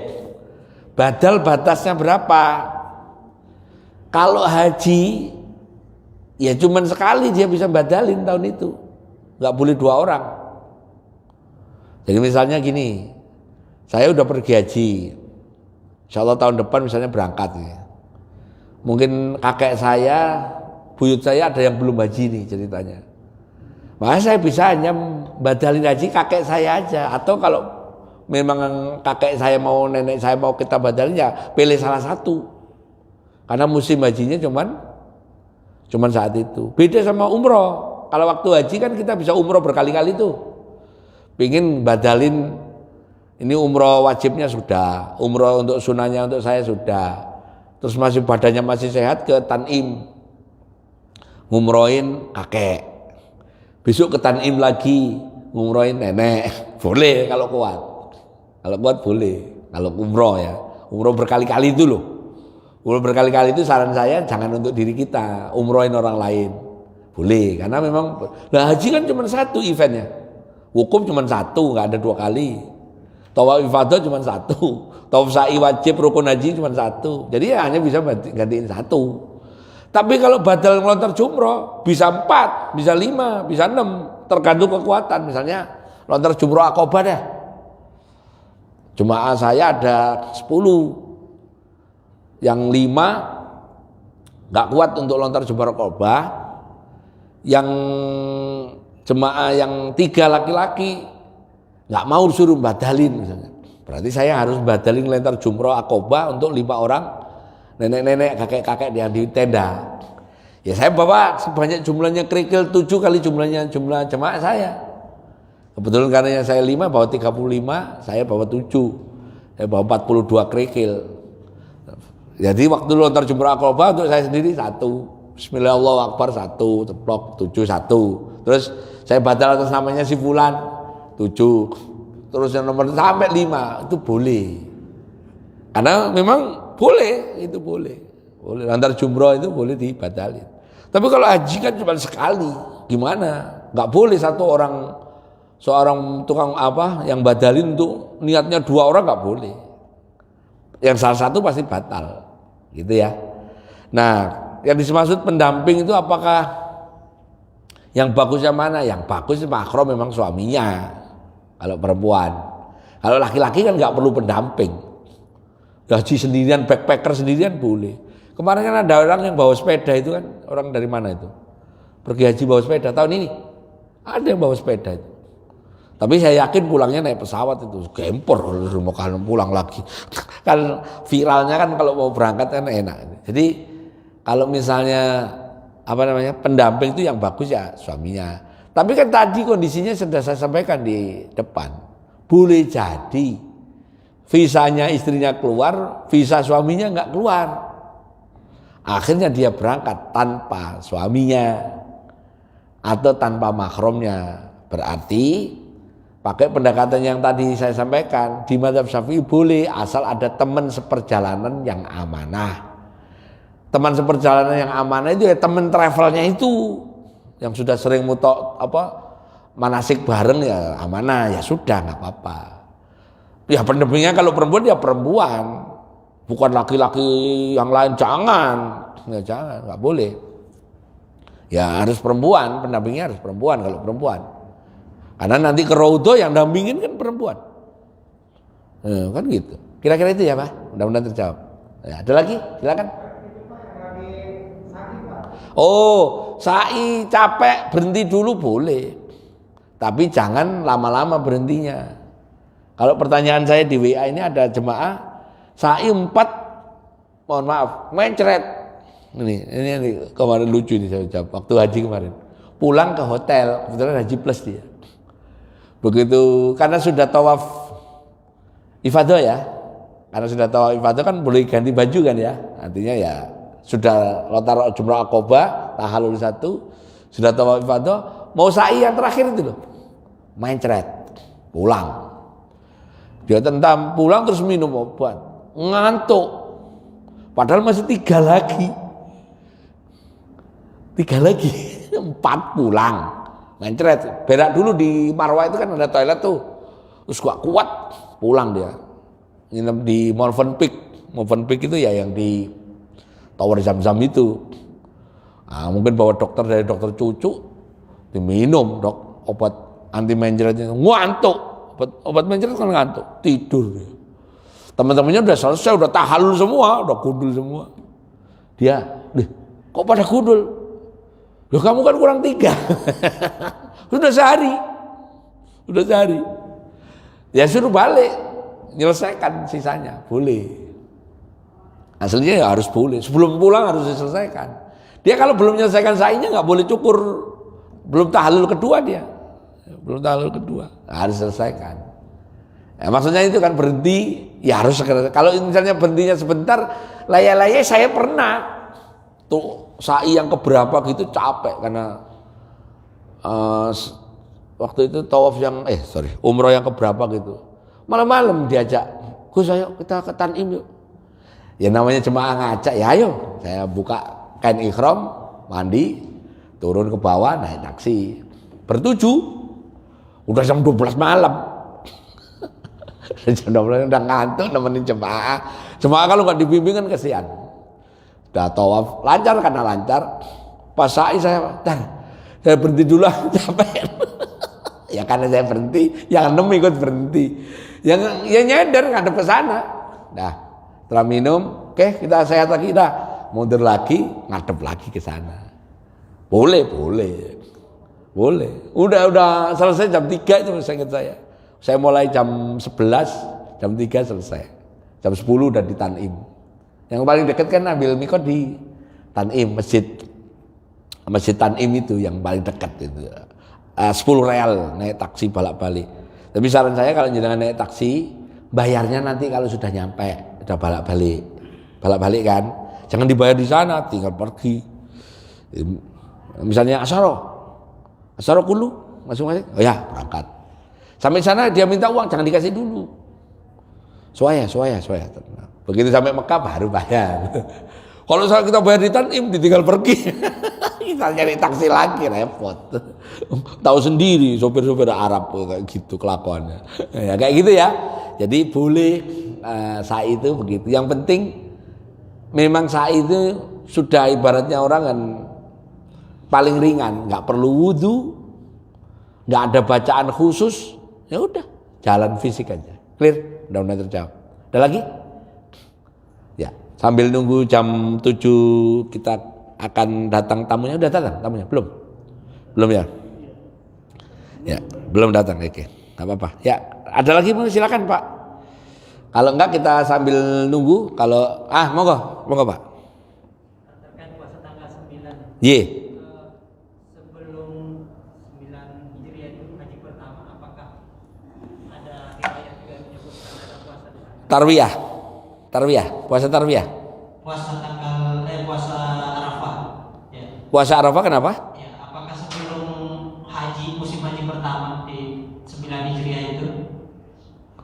Badal batasnya berapa? Kalau haji ya cuman sekali dia bisa badalin tahun itu. Nggak boleh 2 orang. Jadi misalnya gini, saya udah pergi haji, insya Allah tahun depan misalnya berangkat ya. Mungkin kakek saya, buyut saya ada yang belum haji nih ceritanya. Maka saya bisa hanya badalin haji kakek saya aja. Atau kalau memang kakek saya mau, nenek saya mau kita badalin ya pilih salah satu. Karena musim hajinya cuman saat itu. Beda sama umroh. Kalau waktu haji kan kita bisa umroh berkali-kali tuh. Pingin badalin ini umroh wajibnya sudah, umroh untuk sunahnya untuk saya sudah, terus masih badannya masih sehat ke Tanim, ngumrohin kakek, besok ke Tanim lagi ngumrohin nenek, boleh kalau kuat. Kalau kuat boleh. Kalau umroh ya, umroh berkali-kali itu loh. Umroh berkali-kali itu saran saya jangan untuk diri kita, umrohin orang lain. Boleh, karena memang haji kan cuma satu eventnya. Wukuf cuma satu, nggak ada 2 kali. Tawaf ifadah cuma satu. Tawaf sa'i wajib rukun haji cuma satu. Jadi ya hanya bisa gantiin satu. Tapi kalau badal ngelontar jumroh bisa 4, bisa 5, bisa 6, tergantung kekuatan. Misalnya lontar jumroh Aqobah dah. Jemaah saya ada 10. Yang 5 nggak kuat untuk lontar jumroh Aqobah. Yang jemaah yang 3 laki-laki nggak mau suruh badalin misalnya. Berarti saya harus badalin lontar jumroh Aqobah untuk 5 orang nenek-nenek, kakek-kakek yang di tenda. Ya saya bawa sebanyak jumlahnya kerikil 7 kali jumlah jemaah saya. Kebetulan karena saya 5 bawa 35, saya bawa 7. Saya bawa 42 kerikil. Jadi waktu lontar jumroh Aqobah untuk saya sendiri 1. Bismillahirrahmanirrahim 1, ceplok 7 1. Terus saya batal atas namanya si fulan 7. Terus yang nomor sampai 5 itu boleh. Karena memang boleh, itu boleh. Boleh lontar jumroh itu boleh dibatalin. Tapi kalau haji kan cuma sekali. Gimana? Enggak boleh seorang tukang yang badalin untuk niatnya 2 orang enggak boleh. Yang salah satu pasti batal. Gitu ya. Nah, yang dimaksud pendamping itu apakah yang bagusnya mana? Yang bagus mahram memang suaminya. Kalau perempuan. Kalau laki-laki kan nggak perlu pendamping. Haji sendirian, backpacker sendirian boleh. Kemarin kan ada orang yang bawa sepeda itu kan, orang dari mana itu? Pergi haji bawa sepeda. Tahun ini ada yang bawa sepeda itu. Tapi saya yakin pulangnya naik pesawat itu, gempor kalau pulang lagi. Kan viralnya kan kalau mau berangkat kan enak. Jadi kalau misalnya pendamping itu yang bagus ya suaminya. Tapi kan tadi kondisinya sudah saya sampaikan di depan. Boleh jadi visanya istrinya keluar, visa suaminya nggak keluar. Akhirnya dia berangkat tanpa suaminya atau tanpa mahramnya. Berarti pakai pendekatan yang tadi saya sampaikan, di mazhab Syafi'i boleh asal ada teman seperjalanan yang amanah. Teman seperjalanan yang amanah itu ya teman travelnya itu yang sudah sering manasik bareng ya amanah, ya sudah nggak apa-apa. Ya pendampingnya kalau perempuan ya perempuan, bukan laki-laki yang lain, jangan, nggak boleh. Ya harus perempuan, pendampingnya harus perempuan kalau perempuan. Karena nanti ke Raudhah yang dampingin kan perempuan. Kan gitu. Kira-kira itu ya Pak, mudah-mudahan terjawab. Ya, ada lagi? Silakan. Oh, sa'i capek berhenti dulu boleh. Tapi jangan lama-lama berhentinya. Kalau pertanyaan saya di WA ini ada jemaah sa'i 4, mohon maaf, mencret. Ini kemarin lucu nih saya ucap waktu haji kemarin. Pulang ke hotel, kebetulan haji plus dia. Begitu karena sudah tawaf ifadah ya. Karena sudah tawaf ifadah kan boleh ganti baju kan ya. Artinya ya sudah lontar jumrah Aqobah, tahallul 1, sudah tawaf ifadah, mau sa'i yang terakhir itu loh. Mencret. Pulang. Dia tentam pulang terus minum obat. Ngantuk. Padahal masih 3 lagi. 3 lagi. 4 pulang. Mencret, berak dulu di Marwah itu kan ada toilet tuh. Terus gak kuat, pulang dia. Nginep di Movenpick. Movenpick itu ya yang di Tower Zam-Zam itu. Nah, mungkin bawa dokter dari dokter cucu, diminum obat anti mencretnya. Ngantuk. Obat mencret kan ngantuk, tidur dia. Teman-temannya udah selesai, udah tahallul semua, udah gundul semua. Dia, kok pada gundul? Loh kamu kan kurang 3. Sudah sehari. Ya suruh balik. Nyelesaikan sisanya. Boleh. Aslinya ya harus boleh. Sebelum pulang harus diselesaikan. Dia kalau belum menyelesaikan sa'inya gak boleh cukur. Belum tahallul kedua dia. Harus selesaikan. Ya, maksudnya itu kan berhenti. Ya harus segera. Kalau misalnya berhentinya sebentar. Laya-laya saya pernah. Tuh. Sa'i yang keberapa gitu capek karena waktu itu tawaf yang umroh yang keberapa gitu. Malam-malam diajak, Gus ayo kita ke Tanim yuk. Ya namanya jemaah ngajak, ya ayo. Saya buka kain ikhram, mandi, turun ke bawah, naik taksi. Bertuju, udah jam 12 malam. Jam 12 udah ngantuk nemenin jemaah. Jemaah kalau nggak dibimbing kan kesian. Udah tawaf, lancar karena lancar. Pas sa'i saya berhenti dulu, capek. Ya karena saya berhenti, yang 6 ikut berhenti. Yang nyender ngadep ke sana. Nah, setelah minum, oke kita sehat lagi, dah mundur lagi, ngadep lagi ke sana. Boleh. Udah selesai jam 3 itu saya ingat saya. Saya mulai jam 11, jam 3 selesai. Jam 10 udah di Tanim. Yang paling dekat kan ambil mikot di Tanim, Masjid Tanim itu yang paling dekat itu. 10 real naik taksi balik-balik. Tapi saran saya kalau jangan naik taksi, bayarnya nanti kalau sudah nyampe, udah balik-balik kan. Jangan dibayar di sana, tinggal pergi. Misalnya Asyara kulu, masing-masing. Oh ya, berangkat. Sampai sana dia minta uang, jangan dikasih dulu. Suaya. Begitu sampai Mekah baru bayar. Kalau kita bayar di Tanim, ditinggal pergi. Kita nyari taksi lagi, repot. Tahu sendiri sopir-sopir Arab kayak gitu kelakuannya. Ya kayak gitu ya. Jadi boleh sa'i itu begitu. Yang penting memang sa'i itu sudah ibaratnya orang kan paling ringan, nggak perlu wudu, nggak ada bacaan khusus, ya udah jalan fisik aja. Clear? Mudah-mudahan terjawab. Ada lagi? Ya, sambil nunggu jam 7 kita akan datang tamunya. Udah datang tamunya? Belum ya? Ya, belum datang. Oke, nggak apa-apa. Ya, ada lagi silakan Pak. Kalau enggak kita sambil nunggu. Kalau monggo Pak. Terkait puasa tanggal 9. Ye. Sebelum 9 Hijriah itu haji pertama, apakah ada riwayat juga menyebutkan ada puasa di sana? Puasa tarwiyah. Puasa Arafah. Ya. Puasa Arafah kenapa? Ya, apakah sebelum musim haji pertama di 9 Hijriah itu?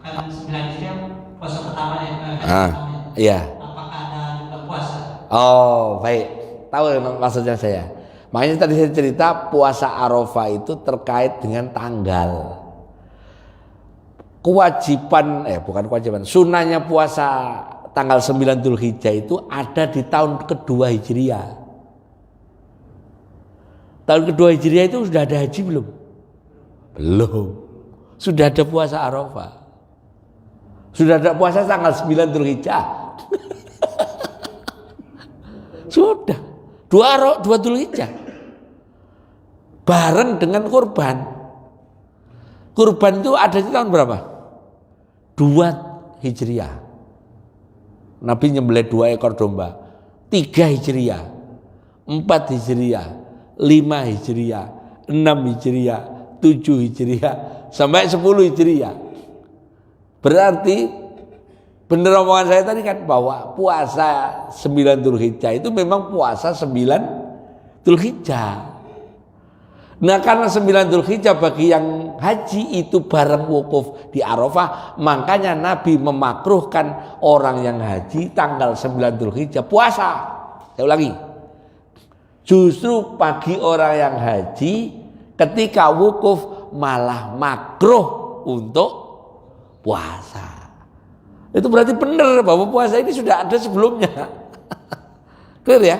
Kan 9 Hijriah puasa pertama Iya. Apakah ada juga puasa? Oh, baik. Tahu maksudnya saya. Makanya tadi saya cerita puasa Arafah itu terkait dengan tanggal. Bukan kewajiban. Sunahnya puasa tanggal 9 Dzulhijjah itu ada di tahun kedua Hijriah. Tahun kedua Hijriah itu sudah ada haji belum? Belum. Sudah ada puasa Arafah. Sudah ada puasa tanggal 9 Dzulhijjah. Sudah. Dua Dzulhijjah. Bareng dengan kurban. Kurban itu ada di tahun berapa? 2 Hijriah. Nabi nyembelih 2 ekor domba. 3 Hijriah. 4 Hijriah. 5 Hijriah. 6 Hijriah. 7 Hijriah. Sampai 10 Hijriah. Berarti benar omongan saya tadi kan bahwa puasa 9 Dzulhijjah itu memang puasa 9 Dzulhijjah. Nah karena 9 Dzulhijjah bagi yang haji itu bareng wukuf di Arafah, makanya Nabi memakruhkan orang yang haji tanggal 9 Dzulhijjah puasa. Saya ulangi. Justru bagi orang yang haji ketika wukuf malah makruh untuk puasa. Itu berarti benar bahwa puasa ini sudah ada sebelumnya. Clear ya?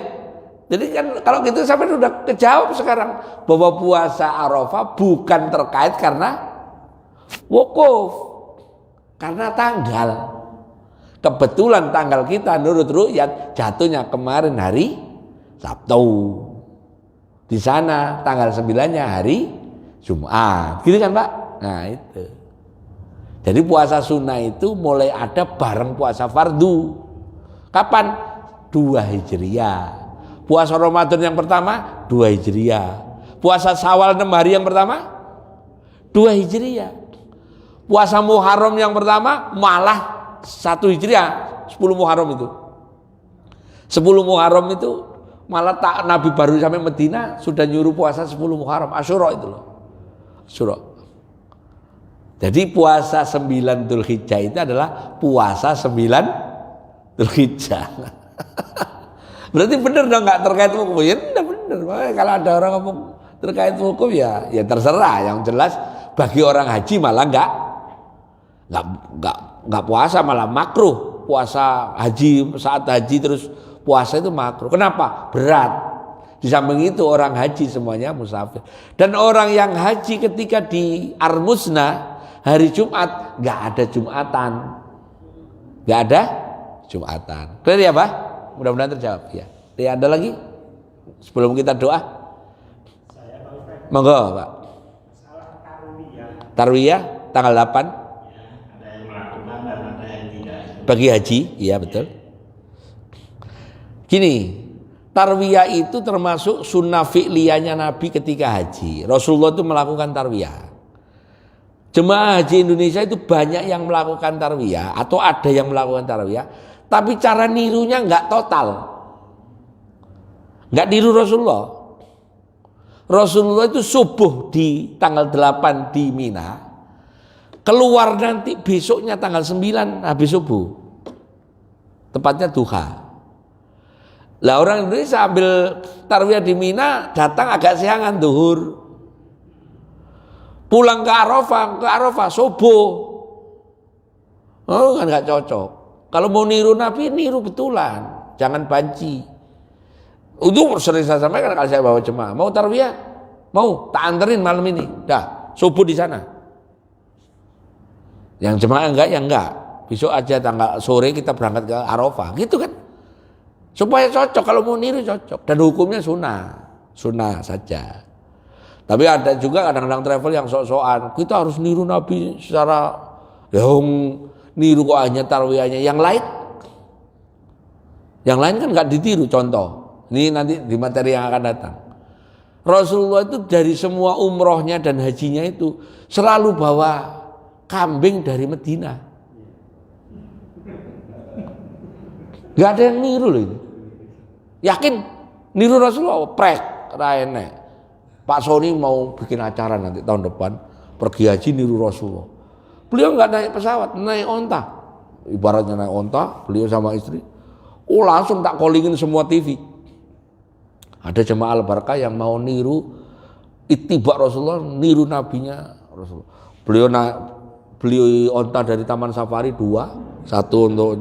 Jadi kan kalau gitu sampai sudah kejawab sekarang bahwa puasa Arafah bukan terkait karena wukuf, karena tanggal. Kebetulan tanggal kita menurut ru'yat jatuhnya kemarin hari Sabtu. Di sana tanggal 9-nya hari Jumat. Gitu kan Pak? Nah itu. Jadi puasa sunnah itu mulai ada bareng puasa fardu. Kapan? 2 Hijriah. Puasa Ramadan yang pertama 2 Hijriah. Puasa Syawal 6 hari yang pertama 2 Hijriah. Puasa Muharram yang pertama malah 1 Hijriah, 10 Muharram itu. 10 Muharram itu malah Nabi baru sampai Medina sudah nyuruh puasa 10 Muharram, Asyura itu loh. Asyura. Jadi puasa 9 Dzulhijjah itu adalah puasa 9 Dzulhijjah. Berarti benar dong, nggak terkait hukum. Ya benar. Makanya kalau ada orang ngomong terkait hukum ya terserah. Yang jelas bagi orang haji malah nggak puasa, malah makruh. Puasa haji, saat haji terus puasa itu makruh. Kenapa? Berat. Di samping itu orang haji semuanya musafir. Dan orang yang haji ketika di Armusna hari Jumat nggak ada Jumatan, nggak ada Jumatan. Clear ya Pak? Mudah-mudahan terjawab ya. Ada lagi sebelum kita doa? Monggo Pak. Tarwiyah tanggal 8. Ada yang melakukan dan ada yang tidak. Bagi haji, iya betul. Gini, tarwiyah itu termasuk sunnah fi'liyahnya Nabi ketika haji. Rasulullah itu melakukan tarwiyah. Jemaah haji Indonesia itu banyak yang melakukan tarwiyah atau ada yang melakukan tarwiyah, tapi cara nirunya nggak total, nggak niru Rasulullah. Rasulullah itu subuh di tanggal 8 di Mina, keluar nanti besoknya tanggal 9 habis subuh, tepatnya duha. Lah orang Indonesia ambil tarwiyah di Mina, datang agak siangan duhur, pulang ke Arafah subuh. Oh kan nggak cocok. Kalau mau niru Nabi, niru betulan, jangan banci. Itu sering saya sampaikan kalau saya bawa jemaah, mau tarwiyah, mau tak anterin malam ini, dah subuh di sana. Yang jemaah enggak, ya enggak. Besok aja tanggal sore kita berangkat ke Arafah, gitu kan? Supaya cocok, kalau mau niru cocok. Dan hukumnya sunnah saja. Tapi ada juga kadang-kadang travel yang sok-sokan, kita harus niru Nabi secara niru kok hanya tarwiyahnya. Yang lain kan nggak ditiru. Contoh, ini nanti di materi yang akan datang. Rasulullah itu dari semua umrohnya dan hajinya itu selalu bawa kambing dari Medina. Nggak ada yang niru loh ini. Yakin niru Rasulullah? Prek, raene. Pak Sony mau bikin acara nanti tahun depan, pergi haji niru Rasulullah. Beliau nggak naik pesawat, naik onta. Ibaratnya naik onta, beliau sama istri. Langsung tak callingin semua TV. Ada jemaah Al-Barakah yang mau niru ittiba Rasulullah, niru nabinya Rasulullah. Beliau onta dari Taman Safari 2, 1 untuk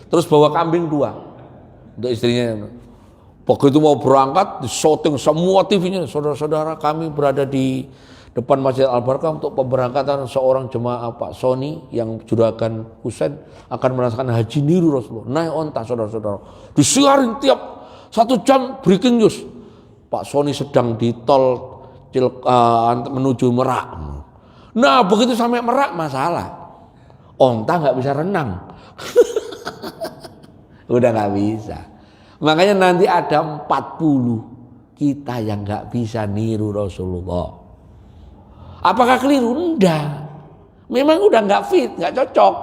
terus bawa kambing 2 untuk istrinya. Begitu mau berangkat, di-shooting semua TV-nya. Saudara-saudara, kami berada di depan Masjid Al-Barakah untuk pemberangkatan seorang jemaah Pak Sony yang juragan Husain akan merasakan haji niru Rasulullah. Naik onta, saudara-saudara. Disiarin tiap 1 jam breaking news. Pak Sony sedang di tol menuju Merak. Nah, begitu sampai Merak masalah. Onta nggak bisa renang. Udah nggak bisa. Makanya nanti ada 40 kita yang nggak bisa niru Rasulullah. Apakah keliru? Enggak. Memang udah nggak fit, nggak cocok,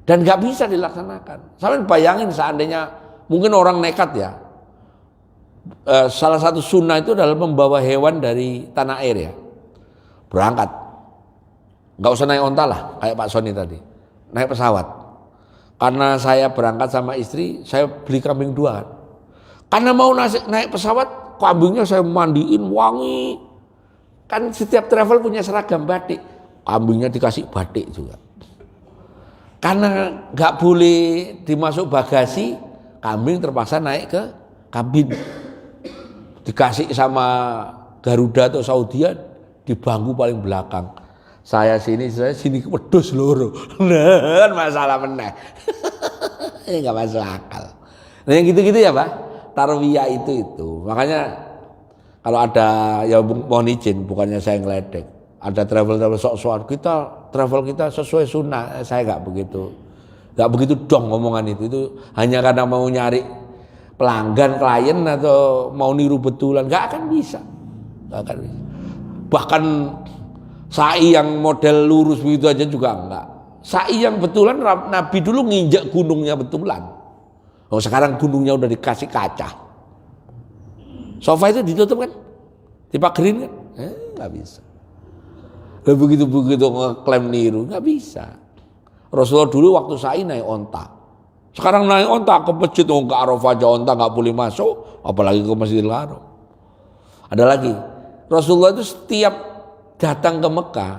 dan nggak bisa dilaksanakan. Sampai bayangin seandainya mungkin orang nekat ya. Salah satu sunnah itu adalah membawa hewan dari tanah air ya. Berangkat, nggak usah naik onta lah, kayak Pak Sony tadi, naik pesawat. Karena saya berangkat sama istri, saya beli kambing 2 kan. Karena mau naik pesawat, kambingnya saya mandiin wangi. Kan setiap travel punya seragam batik, kambingnya dikasih batik juga. Karena nggak boleh dimasuk bagasi, kambing terpaksa naik ke kabin. Dikasih sama Garuda atau Saudia di bangku paling belakang. Saya sini wedhus loro. Nah, kan masalah meneh. Ini enggak masuk akal. Nah, yang gitu-gitu ya, Pak. Tarwiyah itu. Makanya kalau ada ya mohon izin, bukannya saya ngeledek. Ada travel sok-sokan, travel kita sesuai sunnah. Saya enggak begitu. Enggak begitu dong ngomongan itu. Itu hanya karena mau nyari pelanggan, klien atau mau niru betulan, enggak akan bisa. Enggak akan bisa. Bahkan sa'i yang model lurus begitu aja juga enggak. Sa'i yang betulan Nabi dulu nginjak gunungnya betulan. Oh, sekarang gunungnya udah dikasih kaca. Sofa itu ditutup kan? Dipagerin kan? Enggak bisa. Begitu ngeklaim niru, nggak bisa. Rasulullah dulu waktu sa'i naik onta. Sekarang naik onta ke masjid, ke Arafah aja onta nggak boleh masuk, apalagi ke Masjidil Haram. Ada lagi, Rasulullah itu setiap datang ke Mekah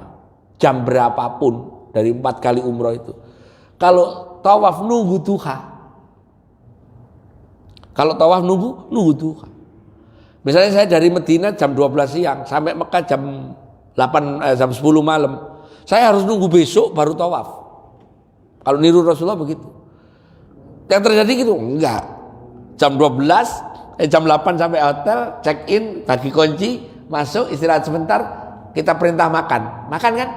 jam berapapun dari 4 kali umroh itu, kalau tawaf nunggu duha. Kalau tawaf nunggu duha. Misalnya saya dari Medina jam 12 siang sampai Mekah jam 10 malam, saya harus nunggu besok baru tawaf. Kalau niru Rasulullah begitu. Yang terjadi gitu enggak. Jam 8 sampai hotel, check in, bagi kunci, masuk, istirahat sebentar, kita perintah makan. Makan kan?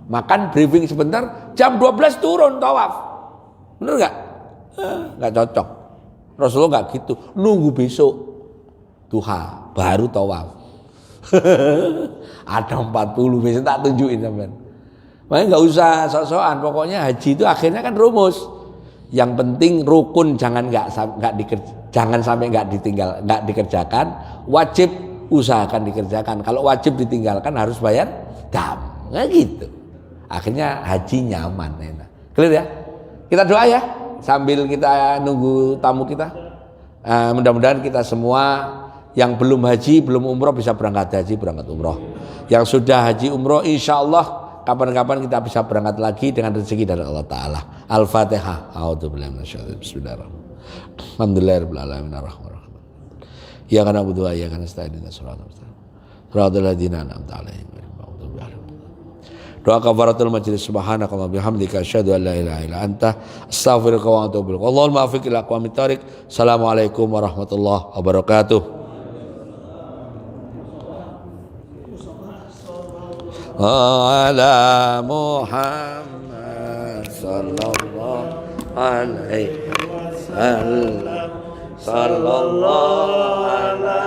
Makan, briefing sebentar, jam 12 turun tawaf. Bener enggak? Enggak cocok. Rasulullah enggak gitu. Nunggu besok duha baru tawaf. Ada 40 besok tak tunjukin sampean. Makanya nggak usah sok-sokan. Pokoknya haji itu akhirnya kan rumus. Yang penting rukun jangan sampai nggak dikerjakan. Wajib usahakan dikerjakan. Kalau wajib ditinggalkan harus bayar dam. Nggak gitu. Akhirnya haji nyaman. Enak. Clear ya? Kita doa ya sambil kita nunggu tamu kita. Mudah-mudahan kita semua yang belum haji, belum umroh bisa berangkat haji, berangkat umroh. Yang sudah haji umroh, insya Allah kapan-kapan kita bisa berangkat lagi dengan rezeki dari Allah Ta'ala. Al-Fatihah. A'udzubillahi minasyaitonir rajim. Bismillahirrahmanirrahim. Alhamdulillahirabbil alamin arrahmanirrahim. Iyyaka na'budu wa iyyaka nasta'in ihdinas siratal mustaqim. Siratal ladzina an'amta 'alaihim ghairil maghdubi 'alaihim. Doa kafaratul majlis. Subhanakallahumma bihamdika asyhadu an la ilaha illa anta astaghfiruka wa atubu ilaik. Allahumma afiq ila aqwamit thariq. Assalamualaikum warahmatullahi wabarakatuh. Ala Muhammad sallallahu alaihi wasallam sallallahu alaihi